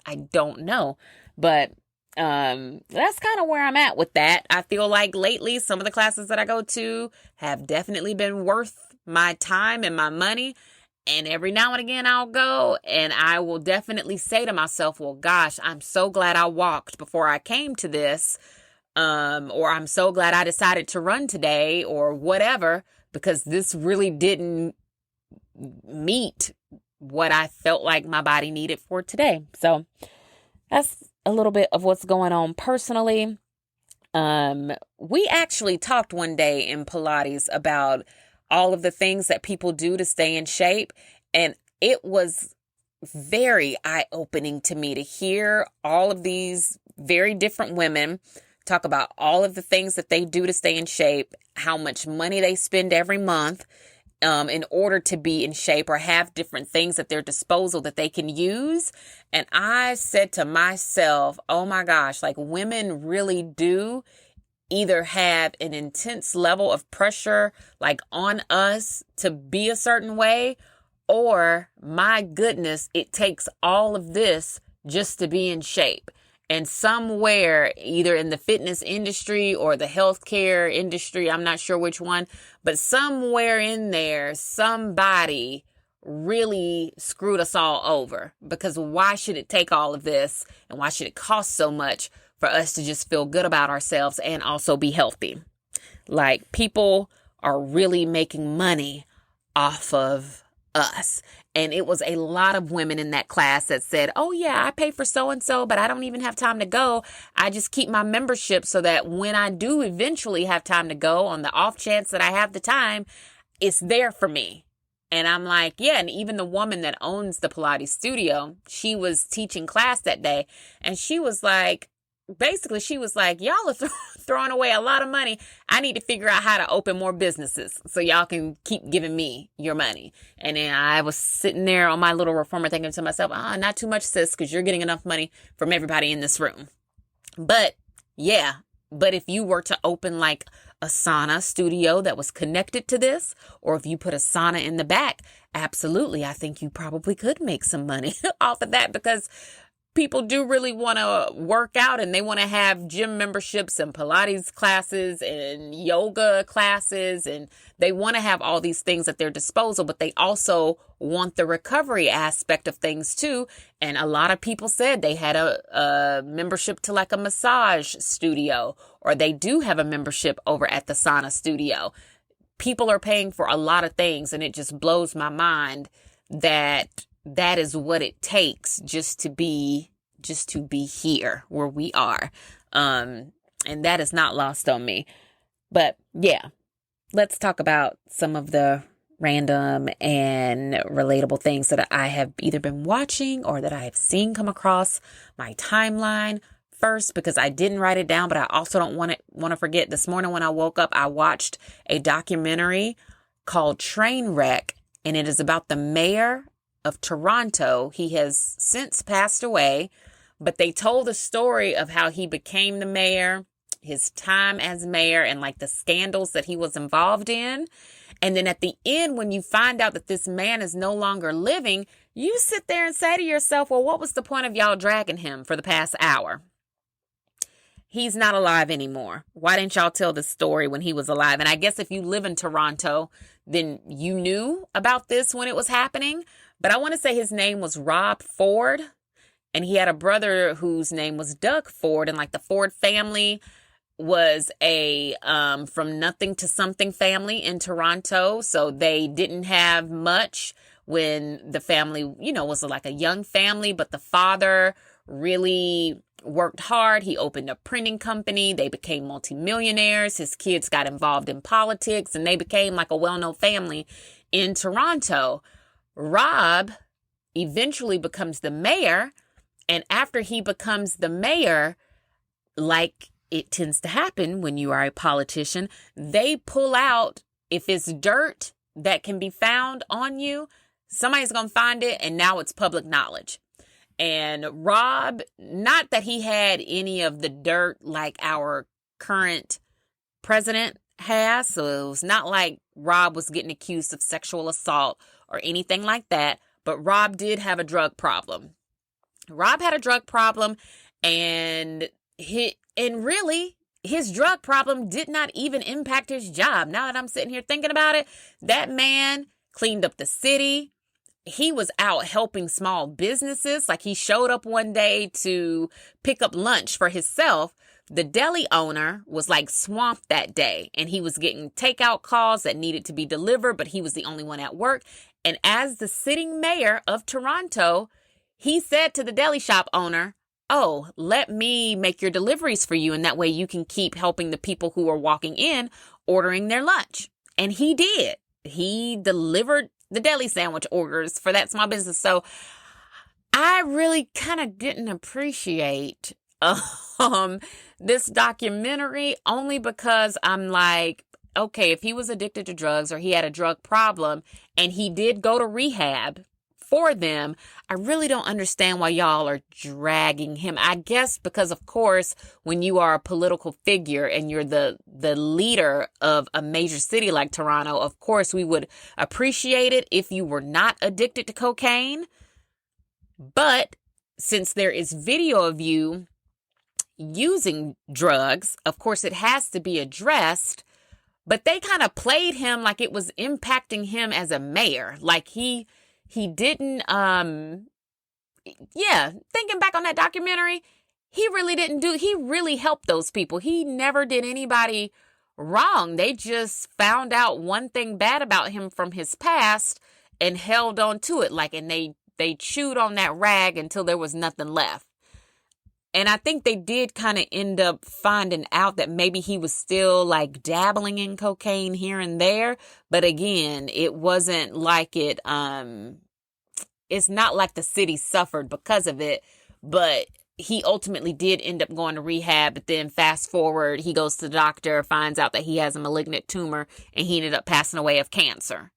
know. But that's kind of where I'm at with that. I feel like lately some of the classes that I go to have definitely been worth my time and my money. And every now and again I'll go and I will definitely say to myself, well, gosh, I'm so glad I walked before I came to this. Or I'm so glad I decided to run today or whatever, because this really didn't meet what I felt like my body needed for today. So that's a little bit of what's going on personally. We actually talked one day in Pilates about all of the things that people do to stay in shape. And it was very eye-opening to me to hear all of these very different women talk about all of the things that they do to stay in shape, how much money they spend every month, in order to be in shape or have different things at their disposal that they can use. And I said to myself, oh my gosh, like women really do either have an intense level of pressure like on us to be a certain way, or my goodness, it takes all of this just to be in shape. And somewhere, either in the fitness industry or the healthcare industry, I'm not sure which one, but somewhere in there, somebody really screwed us all over. Because why should it take all of this? And why should it cost so much for us to just feel good about ourselves and also be healthy? Like, people are really making money off of us. And it was a lot of women in that class that said, oh yeah, I pay for so-and-so, but I don't even have time to go. I just keep my membership so that when I do eventually have time to go, on the off chance that I have the time, it's there for me. And I'm like, yeah. And even the woman that owns the Pilates studio, she was teaching class that day. And she was like, basically, she was like, y'all are throwing away a lot of money. I need to figure out how to open more businesses so y'all can keep giving me your money. And then I was sitting there on my little reformer thinking to myself, not too much, sis, because you're getting enough money from everybody in this room. But yeah, but if you were to open like a sauna studio that was connected to this, or if you put a sauna in the back, absolutely, I think you probably could make some money off of that, because people do really want to work out and they want to have gym memberships and Pilates classes and yoga classes, and they want to have all these things at their disposal, but they also want the recovery aspect of things too. And a lot of people said they had a membership to like a massage studio, or they do have a membership over at the sauna studio. People are paying for a lot of things, and it just blows my mind that that is what it takes just to be here where we are. And that is not lost on me. But yeah, let's talk about some of the random and relatable things that I have either been watching or that I have seen come across my timeline first, because I didn't write it down, but I also don't want to forget. This morning when I woke up, I watched a documentary called Trainwreck, and it is about the mayor of Toronto. He has since passed away, but they told the story of how he became the mayor, his time as mayor, and like the scandals that he was involved in. And then at the end, when you find out that this man is no longer living, you sit there and say to yourself, well, what was the point of y'all dragging him for the past hour? He's not alive anymore. Why didn't y'all tell the story when he was alive? And I guess if you live in Toronto, then you knew about this when it was happening. But I want to say his name was Rob Ford, and he had a brother whose name was Doug Ford. And like the Ford family was a from nothing to something family in Toronto. So they didn't have much when the family, was like a young family, but the father really worked hard. He opened a printing company. They became multimillionaires. His kids got involved in politics, and they became like a well-known family in Toronto. Rob eventually becomes the mayor, and after he becomes the mayor, like it tends to happen when you are a politician, they pull out, if it's dirt that can be found on you, somebody's going to find it, and now it's public knowledge. And Rob, not that he had any of the dirt like our current president has, so it was not like Rob was getting accused of sexual assault or anything like that, but Rob did have a drug problem. Rob had a drug problem, and really his drug problem did not even impact his job. Now that I'm sitting here thinking about it, that man cleaned up the city. He was out helping small businesses. Like, he showed up one day to pick up lunch for himself. The deli owner was like swamped that day, and he was getting takeout calls that needed to be delivered, but he was the only one at work. And as the sitting mayor of Toronto, he said to the deli shop owner, oh, let me make your deliveries for you, and that way you can keep helping the people who are walking in ordering their lunch. And he did. He delivered the deli sandwich orders for that small business. So I really kind of didn't appreciate this documentary, only because I'm like, okay, if he was addicted to drugs or he had a drug problem and he did go to rehab for them, I really don't understand why y'all are dragging him. I guess because, of course, when you are a political figure and you're the leader of a major city like Toronto, of course, we would appreciate it if you were not addicted to cocaine. But since there is video of you using drugs, of course, it has to be addressed. But they kind of played him like it was impacting him as a mayor. Like he didn't, thinking back on that documentary, he really helped those people. He never did anybody wrong. They just found out one thing bad about him from his past and held on to it. And they chewed on that rag until there was nothing left. And I think they did kind of end up finding out that maybe he was still dabbling in cocaine here and there. But again, it wasn't like it's not like the city suffered because of it. But he ultimately did end up going to rehab. But then fast forward, he goes to the doctor, finds out that he has a malignant tumor, and he ended up passing away of cancer.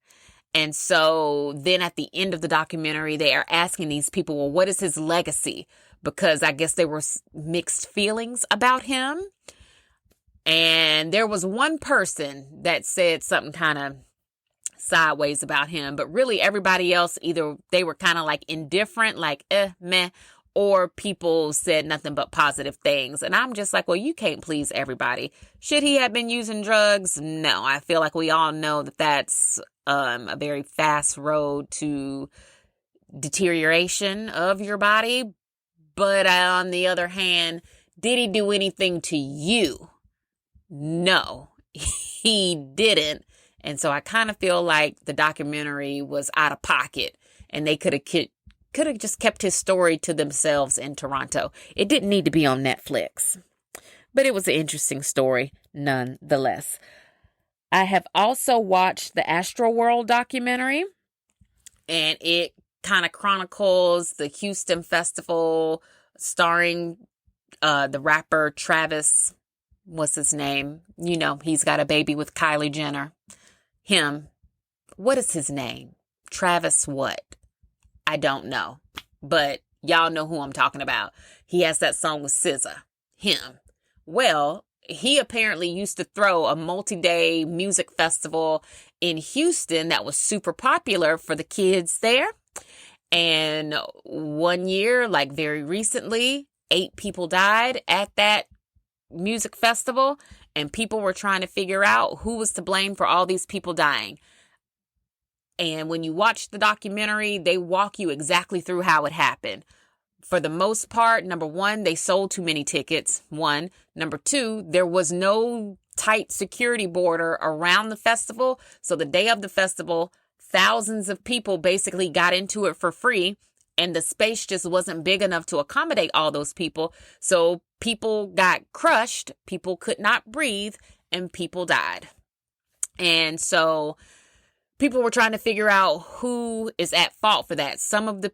And so then at the end of the documentary, they are asking these people, well, what is his legacy? Because I guess there were mixed feelings about him. And there was one person that said something kind of sideways about him. But really everybody else, either they were kind of indifferent, meh, or people said nothing but positive things. And I'm just like, well, you can't please everybody. Should he have been using drugs? No, I feel like we all know that that's a very fast road to deterioration of your body. But on the other hand, did he do anything to you? No, he didn't. And so I kind of feel like the documentary was out of pocket and they could have just kept his story to themselves in Toronto. It didn't need to be on Netflix, but it was an interesting story nonetheless. I have also watched the Astroworld documentary, and it kind of chronicles the Houston Festival starring the rapper Travis. What's his name? You know, he's got a baby with Kylie Jenner. Him. What is his name? Travis what? I don't know. But y'all know who I'm talking about. He has that song with SZA. Him. Well, he apparently used to throw a multi-day music festival in Houston that was super popular for the kids there. And one year, very recently, 8 people died at that music festival. And people were trying to figure out who was to blame for all these people dying. And when you watch the documentary, they walk you exactly through how it happened. For the most part, number one, they sold too many tickets. One. Number two, there was no tight security border around the festival. So the day of the festival, thousands of people basically got into it for free. And the space just wasn't big enough to accommodate all those people. So people got crushed, people could not breathe, and people died. And so people were trying to figure out who is at fault for that. Some of the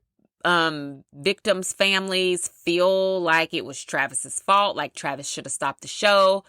victims' families feel like it was Travis's fault, like Travis should have stopped the show.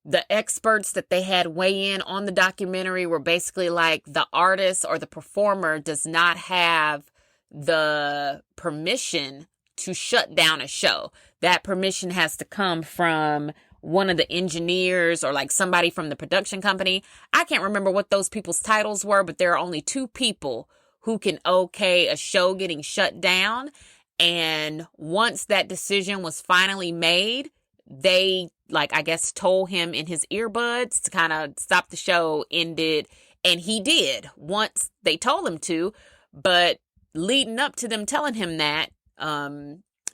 The experts that they had weigh in on the documentary were basically like the artist or the performer does not have the permission to shut down a show. That permission has to come from one of the engineers or somebody from the production company. I can't remember what those people's titles were, but there are only 2 people who can okay a show getting shut down. And once that decision was finally made, they I guess told him in his earbuds to kind of stop the show, ended, and he did once they told him to. But leading up to them telling him that,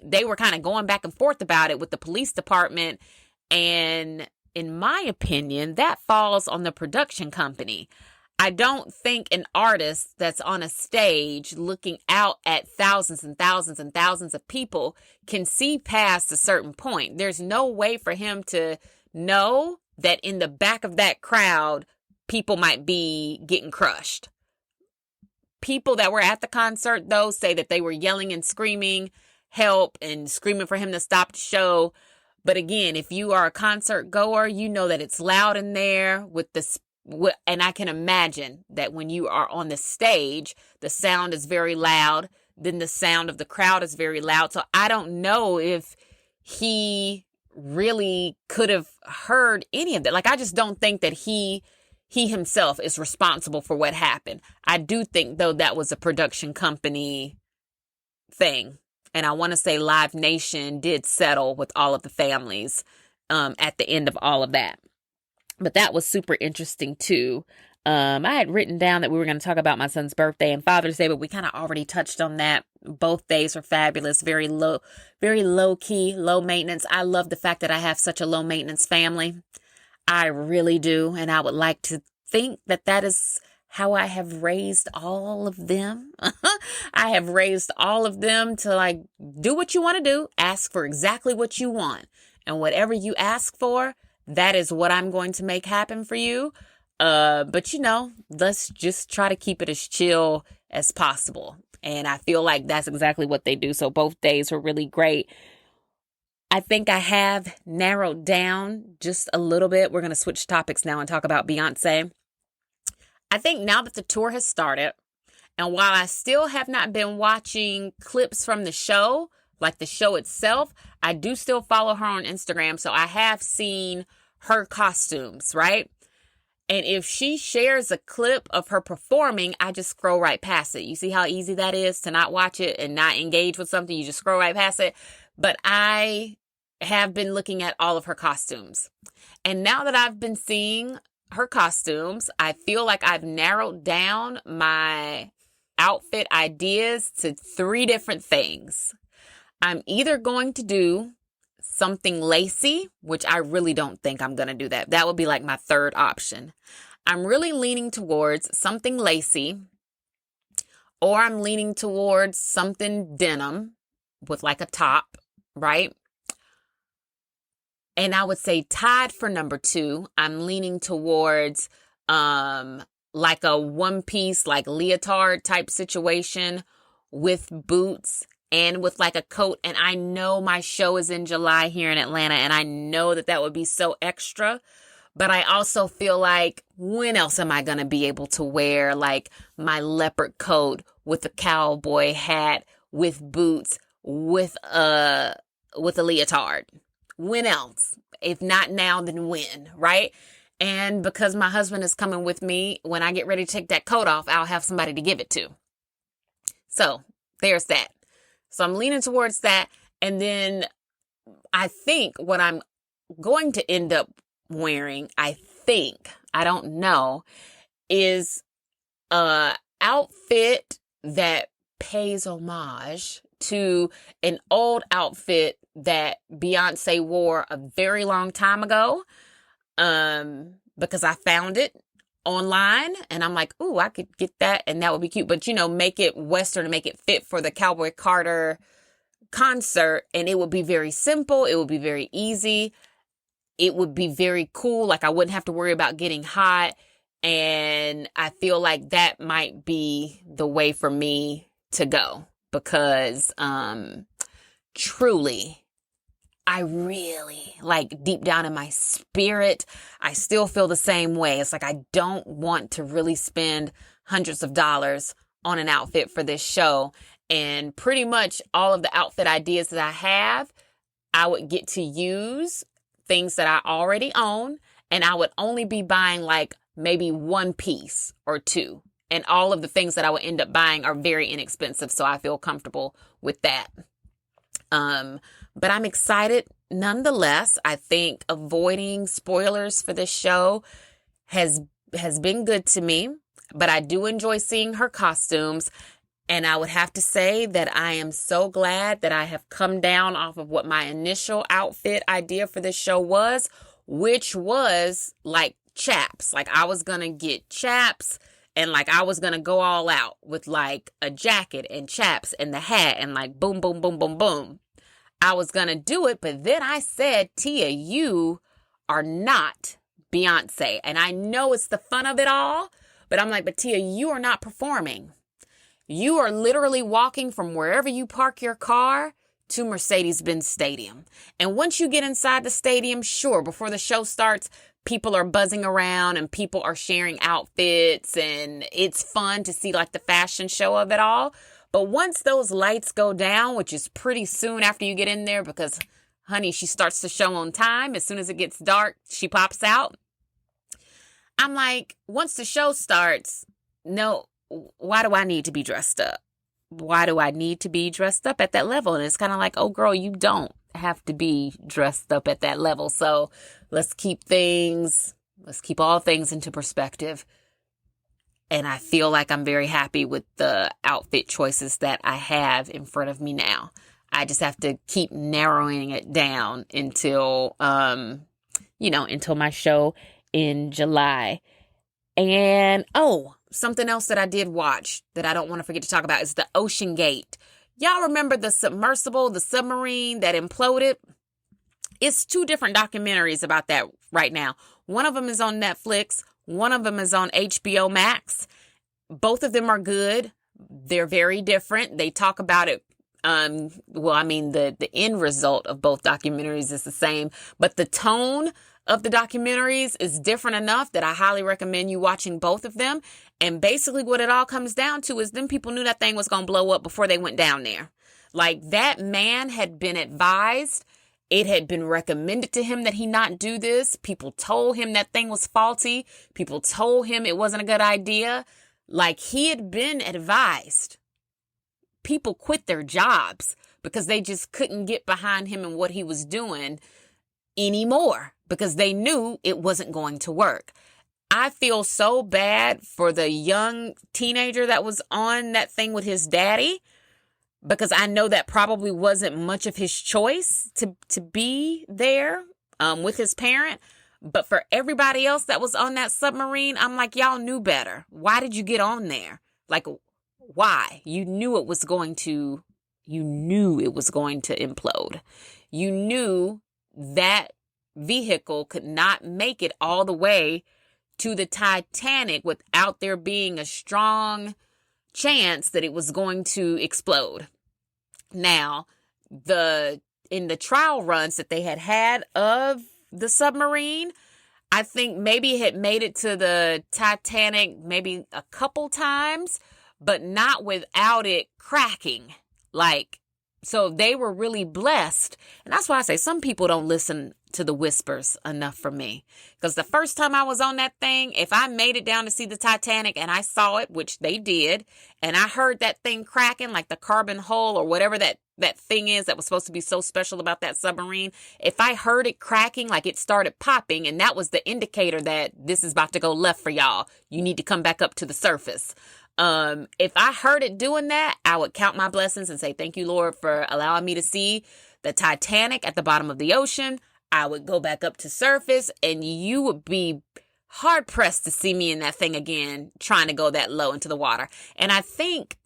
they were kind of going back and forth about it with the police department. And in my opinion, that falls on the production company. I don't think an artist that's on a stage looking out at thousands and thousands and thousands of people can see past a certain point. There's no way for him to know that in the back of that crowd, people might be getting crushed. People that were at the concert, though, say that they were yelling and screaming help and screaming for him to stop the show. But again, if you are a concert goer, you know that it's loud in there with the And I can imagine that when you are on the stage, the sound is very loud. Then the sound of the crowd is very loud. So I don't know if he really could have heard any of that. Like, I just don't think that he himself is responsible for what happened. I do think, though, that was a production company thing. And I want to say Live Nation did settle with all of the families at the end of all of that. But that was super interesting, too. I had written down that we were going to talk about my son's birthday and Father's Day, but we kind of already touched on that. Both days were fabulous, very low key, low maintenance. I love the fact that I have such a low maintenance family. I really do. And I would like to think that that is how I have raised all of them. I have raised all of them to, like, do what you want to do, ask for exactly what you want. And whatever you ask for, that is what I'm going to make happen for you. But let's just try to keep it as chill as possible. And I feel like that's exactly what they do. So both days were really great. I think I have narrowed down just a little bit. We're going to switch topics now and talk about Beyonce. I think now that the tour has started, and while I still have not been watching clips from the show, like the show itself, I do still follow her on Instagram. So I have seen her costumes, right? And if she shares a clip of her performing, I just scroll right past it. You see how easy that is to not watch it and not engage with something? You just scroll right past it. But I have been looking at all of her costumes. And now that I've been seeing her costumes, I feel like I've narrowed down my outfit ideas to 3 different things. I'm either going to do something lacy, which I really don't think I'm going to do that. That would be like my third option. I'm really leaning towards something lacy, or I'm leaning towards something denim with like a top, right? And I would say tied for number 2, I'm leaning towards like a one-piece, like leotard type situation with boots and with like a coat. And I know my show is in July here in Atlanta, and I know that would be so extra. But I also feel like, when else am I going to be able to wear like my leopard coat with a cowboy hat, with boots, with a leotard? When else? If not now, then when, right? And because my husband is coming with me, when I get ready to take that coat off, I'll have somebody to give it to. So there's that. So I'm leaning towards that. And then I think what I'm going to end up wearing, I don't know, is a outfit that pays homage to an old outfit that Beyonce wore a very long time ago, because I found it online and I'm like, ooh, I could get that and that would be cute. But, make it Western and make it fit for the Cowboy Carter concert. And it would be very simple. It would be very easy. It would be very cool. Like, I wouldn't have to worry about getting hot. And I feel like that might be the way for me to go, because truly, I really, like, deep down in my spirit, I still feel the same way. It's like, I don't want to really spend hundreds of dollars on an outfit for this show. And pretty much all of the outfit ideas that I have, I would get to use things that I already own. And I would only be buying like maybe one piece or two. And all of the things that I would end up buying are very inexpensive. So I feel comfortable with that. But I'm excited nonetheless. I think avoiding spoilers for this show has been good to me, but I do enjoy seeing her costumes. And I would have to say that I am so glad that I have come down off of what my initial outfit idea for this show was, which was like chaps. Like, I was going to get chaps, and like I was going to go all out with like a jacket and chaps and the hat and like boom, boom, boom, boom, boom. I was going to do it, but then I said, Tia, you are not Beyonce. And I know it's the fun of it all, but I'm like, but Tia, you are not performing. You are literally walking from wherever you park your car to Mercedes-Benz Stadium. And once you get inside the stadium, sure, before the show starts, people are buzzing around and people are sharing outfits, and it's fun to see like the fashion show of it all. But once those lights go down, which is pretty soon after you get in there, because honey, she starts the show on time. As soon as it gets dark, she pops out. I'm like, once the show starts, no, why do I need to be dressed up? Why do I need to be dressed up at that level? And it's kind of like, oh girl, you don't have to be dressed up at that level. So let's keep all things into perspective. And I feel like I'm very happy with the outfit choices that I have in front of me now. I just have to keep narrowing it down until my show in July. And, something else that I did watch that I don't want to forget to talk about is the Ocean Gate. Y'all remember the submarine that imploded? It's 2 different documentaries about that right now. One of them is on Netflix. One of them is on HBO Max. Both of them are good. They're very different. They talk about it. The end result of both documentaries is the same, but the tone of the documentaries is different enough that I highly recommend you watching both of them. And basically what it all comes down to is them people knew that thing was going to blow up before they went down there. Like, that man had been advised. It had been recommended to him that he not do this. People told him that thing was faulty. People told him it wasn't a good idea. Like, he had been advised. People quit their jobs because they just couldn't get behind him and what he was doing anymore because they knew it wasn't going to work. I feel so bad for the young teenager that was on that thing with his daddy, because I know that probably wasn't much of his choice to be there with his parent. But for everybody else that was on that submarine, I'm like, y'all knew better. Why did you get on there? Like, why? You knew it was going to implode. You knew that vehicle could not make it all the way to the Titanic without there being a strong chance that it was going to explode. Now, in the trial runs that they had of the submarine, I think maybe it had made it to the Titanic maybe a couple times, but not without it cracking. So they were really blessed. And that's why I say some people don't listen to the whispers enough for me. Because the first time I was on that thing, if I made it down to see the Titanic and I saw it, which they did, and I heard that thing cracking, like the carbon hull or whatever that thing is that was supposed to be so special about that submarine, if I heard it cracking, like it started popping, and that was the indicator that this is about to go left for y'all. You need to come back up to the surface. If I heard it doing that, I would count my blessings and say, thank you, Lord, for allowing me to see the Titanic at the bottom of the ocean. I would go back up to surface, and you would be hard pressed to see me in that thing again, trying to go that low into the water. And I think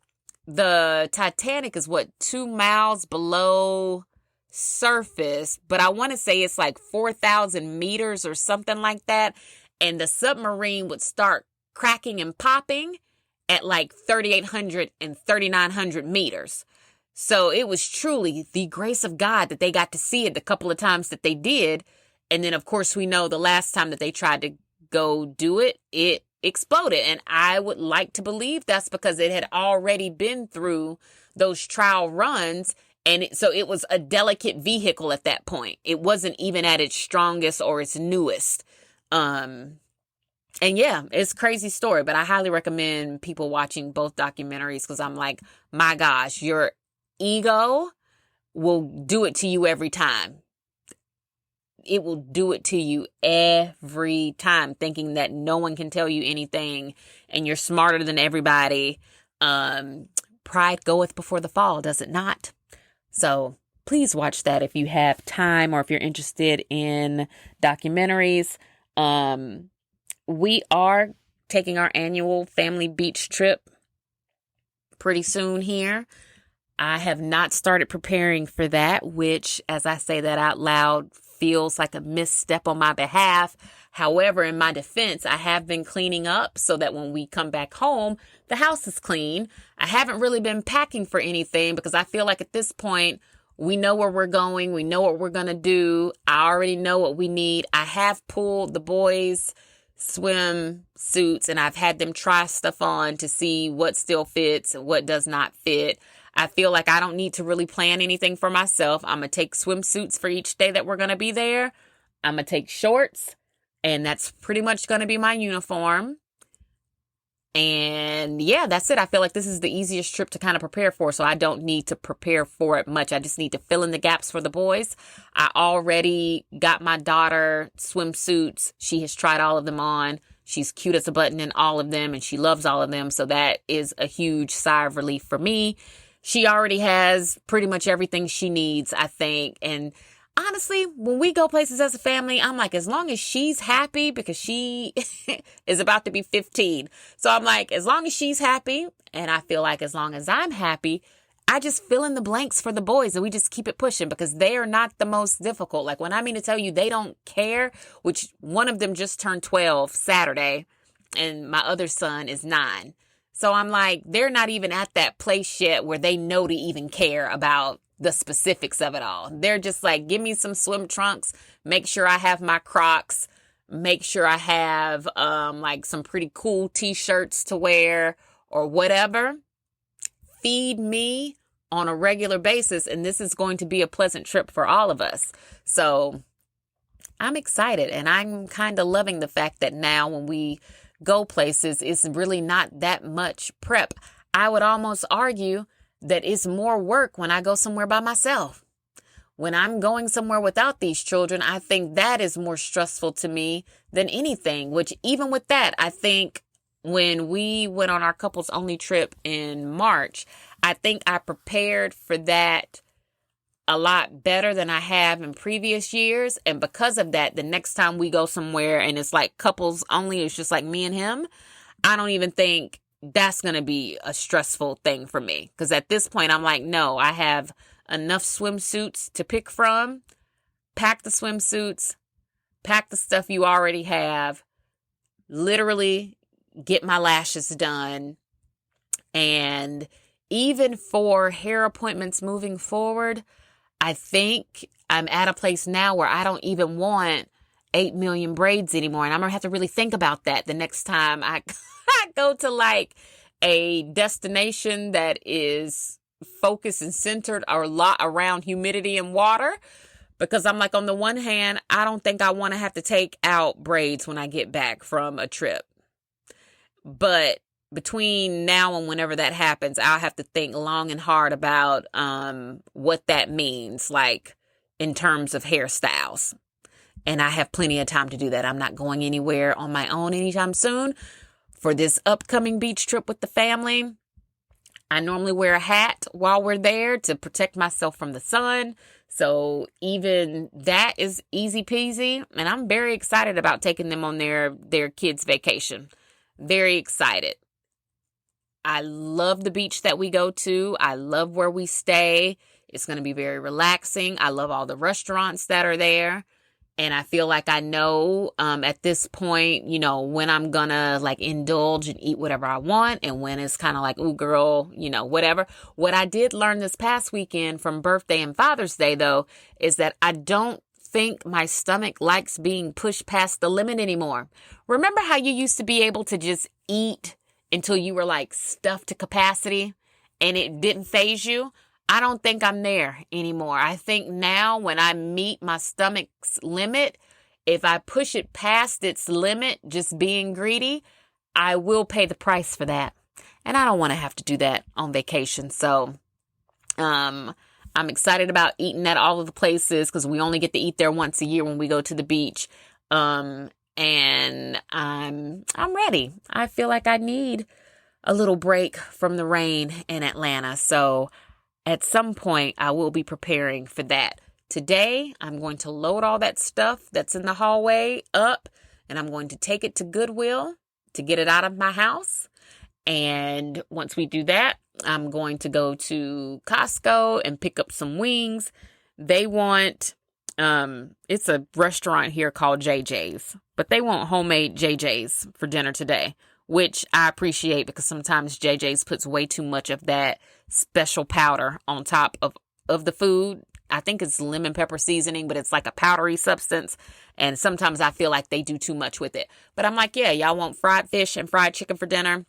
the Titanic is 2 miles below surface, but I want to say it's like 4,000 meters or something like that. And the submarine would start cracking and popping at like 3,800 and 3,900 meters. So it was truly the grace of God that they got to see it the couple of times that they did. And then, of course, we know the last time that they tried to go do it, it exploded. And I would like to believe that's because it had already been through those trial runs. And so it was a delicate vehicle at that point. It wasn't even at its strongest or its newest. And yeah, it's a crazy story, but I highly recommend people watching both documentaries, because I'm like, my gosh, your ego will do it to you every time. It will do it to you every time, thinking that no one can tell you anything and you're smarter than everybody. Pride goeth before the fall, does it not? So please watch that if you have time, or if you're interested in documentaries. We are taking our annual family beach trip pretty soon here. I have not started preparing for that, which, as I say that out loud, feels like a misstep on my behalf. However, in my defense, I have been cleaning up so that when we come back home, the house is clean. I haven't really been packing for anything because I feel like at this point, We know where we're going. We know what we're going to do. I already know what we need. I have pulled the boys' swim suits and I've had them try stuff on to see what still fits and what does not fit. I feel like I don't need to really plan anything for myself. I'm going to take swimsuits for each day that we're going to be there. I'm going to take shorts, and that's pretty much going to be my uniform. And yeah, that's it. I feel like this is the easiest trip to kind of prepare for, so I don't need to prepare for it much. I just need to fill in the gaps for the boys. I already got my daughter swimsuits. She has tried all of them on. She's cute as a button in all of them, and she loves all of them. So that is a huge sigh of relief for me. She already has pretty much everything she needs, I think. And honestly, when we go places as a family, I'm like, as long as she's happy, because she is about to be 15. So I'm like, as long as she's happy, and I feel like as long as I'm happy, I just fill in the blanks for the boys and we just keep it pushing, because they are not the most difficult. Like, when I mean to tell you they don't care, which one of them just turned 12 Saturday and my other son is 9. So I'm like, they're not even at that place yet where they know to even care about the specifics of it all. They're just like, give me some swim trunks, make sure I have my Crocs, make sure I have like some pretty cool t-shirts to wear or whatever. Feed me on a regular basis, and this is going to be a pleasant trip for all of us. So I'm excited, and I'm kind of loving the fact that now when we go places, it's really not that much prep. I would almost argue that it's more work when I go somewhere by myself. When I'm going somewhere without these children, I think that is more stressful to me than anything, which even with that, I think when we went on our couples only trip in March, I think I prepared for that a lot better than I have in previous years. And because of that, the next time we go somewhere and it's like couples only, it's just like me and him, I don't even think that's going to be a stressful thing for me. Because at this point, I'm like, no, I have enough swimsuits to pick from. Pack the swimsuits, pack the stuff you already have, literally get my lashes done. And even for hair appointments moving forward, I think I'm at a place now where I don't even want 8 million braids anymore. And I'm going to have to really think about that the next time I go to like a destination that is focused and centered a lot around humidity and water. Because I'm like, on the one hand, I don't think I want to have to take out braids when I get back from a trip. But between now and whenever that happens, I'll have to think long and hard about what that means, like in terms of hairstyles. And I have plenty of time to do that. I'm not going anywhere on my own anytime soon. For this upcoming beach trip with the family, I normally wear a hat while we're there to protect myself from the sun. So even that is easy peasy. And I'm very excited about taking them on their kids' vacation. Very excited. I love the beach that we go to. I love where we stay. It's going to be very relaxing. I love all the restaurants that are there. And I feel like I know at this point, you know, when I'm going to like indulge and eat whatever I want, and when it's kind of like, ooh, girl, you know, whatever. What I did learn this past weekend from birthday and Father's Day, though, is that I don't think my stomach likes being pushed past the limit anymore. Remember how you used to be able to just eat until you were like stuffed to capacity and it didn't faze you? I don't think I'm there anymore. I think now when I meet my stomach's limit, if I push it past its limit, just being greedy, I will pay the price for that. And I don't want to have to do that on vacation. So I'm excited about eating at all of the places, because we only get to eat there once a year when we go to the beach. And I'm ready. I feel like I need a little break from the rain in Atlanta. So at some point, I will be preparing for that. Today, I'm going to load all that stuff that's in the hallway up, and I'm going to take it to Goodwill to get it out of my house. And once we do that, I'm going to go to Costco and pick up some wings. They want, it's a restaurant here called JJ's, but they want homemade JJ's for dinner today, which I appreciate, because sometimes JJ's puts way too much of that special powder on top of of the food. I think it's lemon pepper seasoning, but it's like a powdery substance. And sometimes I feel like they do too much with it. But I'm like, yeah, y'all want fried fish and fried chicken for dinner?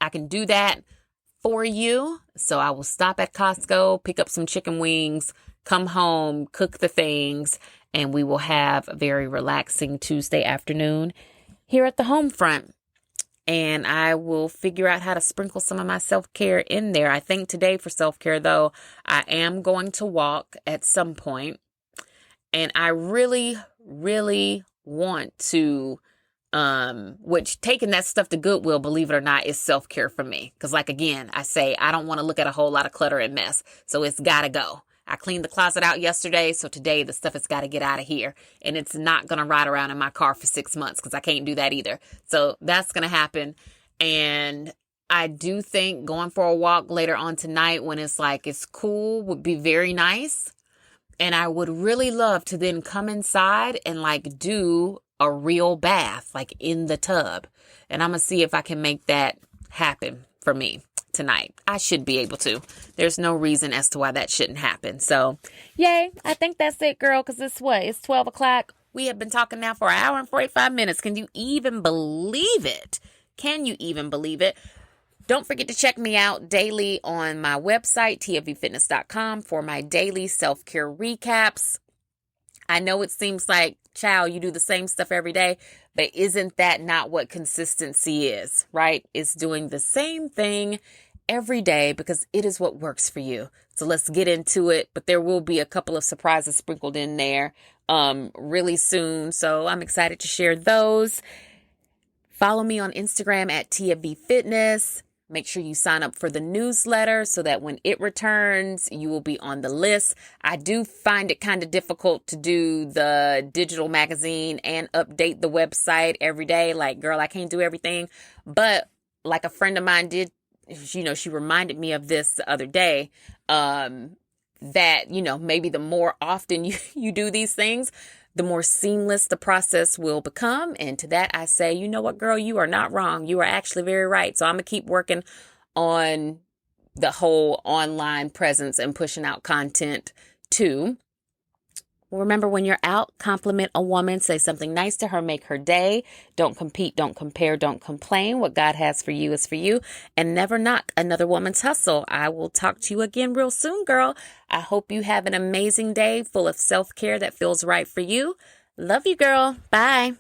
I can do that for you. So I will stop at Costco, pick up some chicken wings, come home, cook the things, and we will have a very relaxing Tuesday afternoon here at the home front. And I will figure out how to sprinkle some of my self-care in there. I think today for self-care, though, I am going to walk at some point. And I really, really want to, which taking that stuff to Goodwill, believe it or not, is self-care for me. Because like, again, I say I don't want to look at a whole lot of clutter and mess. So it's got to go. I cleaned the closet out yesterday, so today the stuff has got to get out of here. And it's not going to ride around in my car for 6 months because I can't do that either. So that's going to happen. And I do think going for a walk later on tonight when it's like it's cool would be very nice. And I would really love to then come inside and like do a real bath, like in the tub. And I'm going to see if I can make that happen for me tonight. I should be able to. There's no reason as to why that shouldn't happen. So, yay. I think that's it, girl, because it's 12 o'clock. We have been talking now for an hour and 45 minutes. Can you even believe it? Can you even believe it? Don't forget to check me out daily on my website, tfvfitness.com, for my daily self-care recaps. I know it seems like, child, you do the same stuff every day, but isn't that not what consistency is, right? It's doing the same thing every day because it is what works for you. So let's get into it. But there will be a couple of surprises sprinkled in there really soon. So I'm excited to share those. Follow me on Instagram at tfvfitness. Make sure you sign up for the newsletter so that when it returns, you will be on the list. I do find it kind of difficult to do the digital magazine and update the website every day. Like, girl, I can't do everything. But like a friend of mine did, she reminded me of this the other day, that, maybe the more often you do these things, the more seamless the process will become. And to that, I say, you know what, girl, you are not wrong. You are actually very right. So I'm going to keep working on the whole online presence and pushing out content too. Remember, when you're out, compliment a woman, say something nice to her, make her day. Don't compete, don't compare, don't complain. What God has for you is for you, and never knock another woman's hustle. I will talk to you again real soon, girl. I hope you have an amazing day full of self-care that feels right for you. Love you, girl. Bye.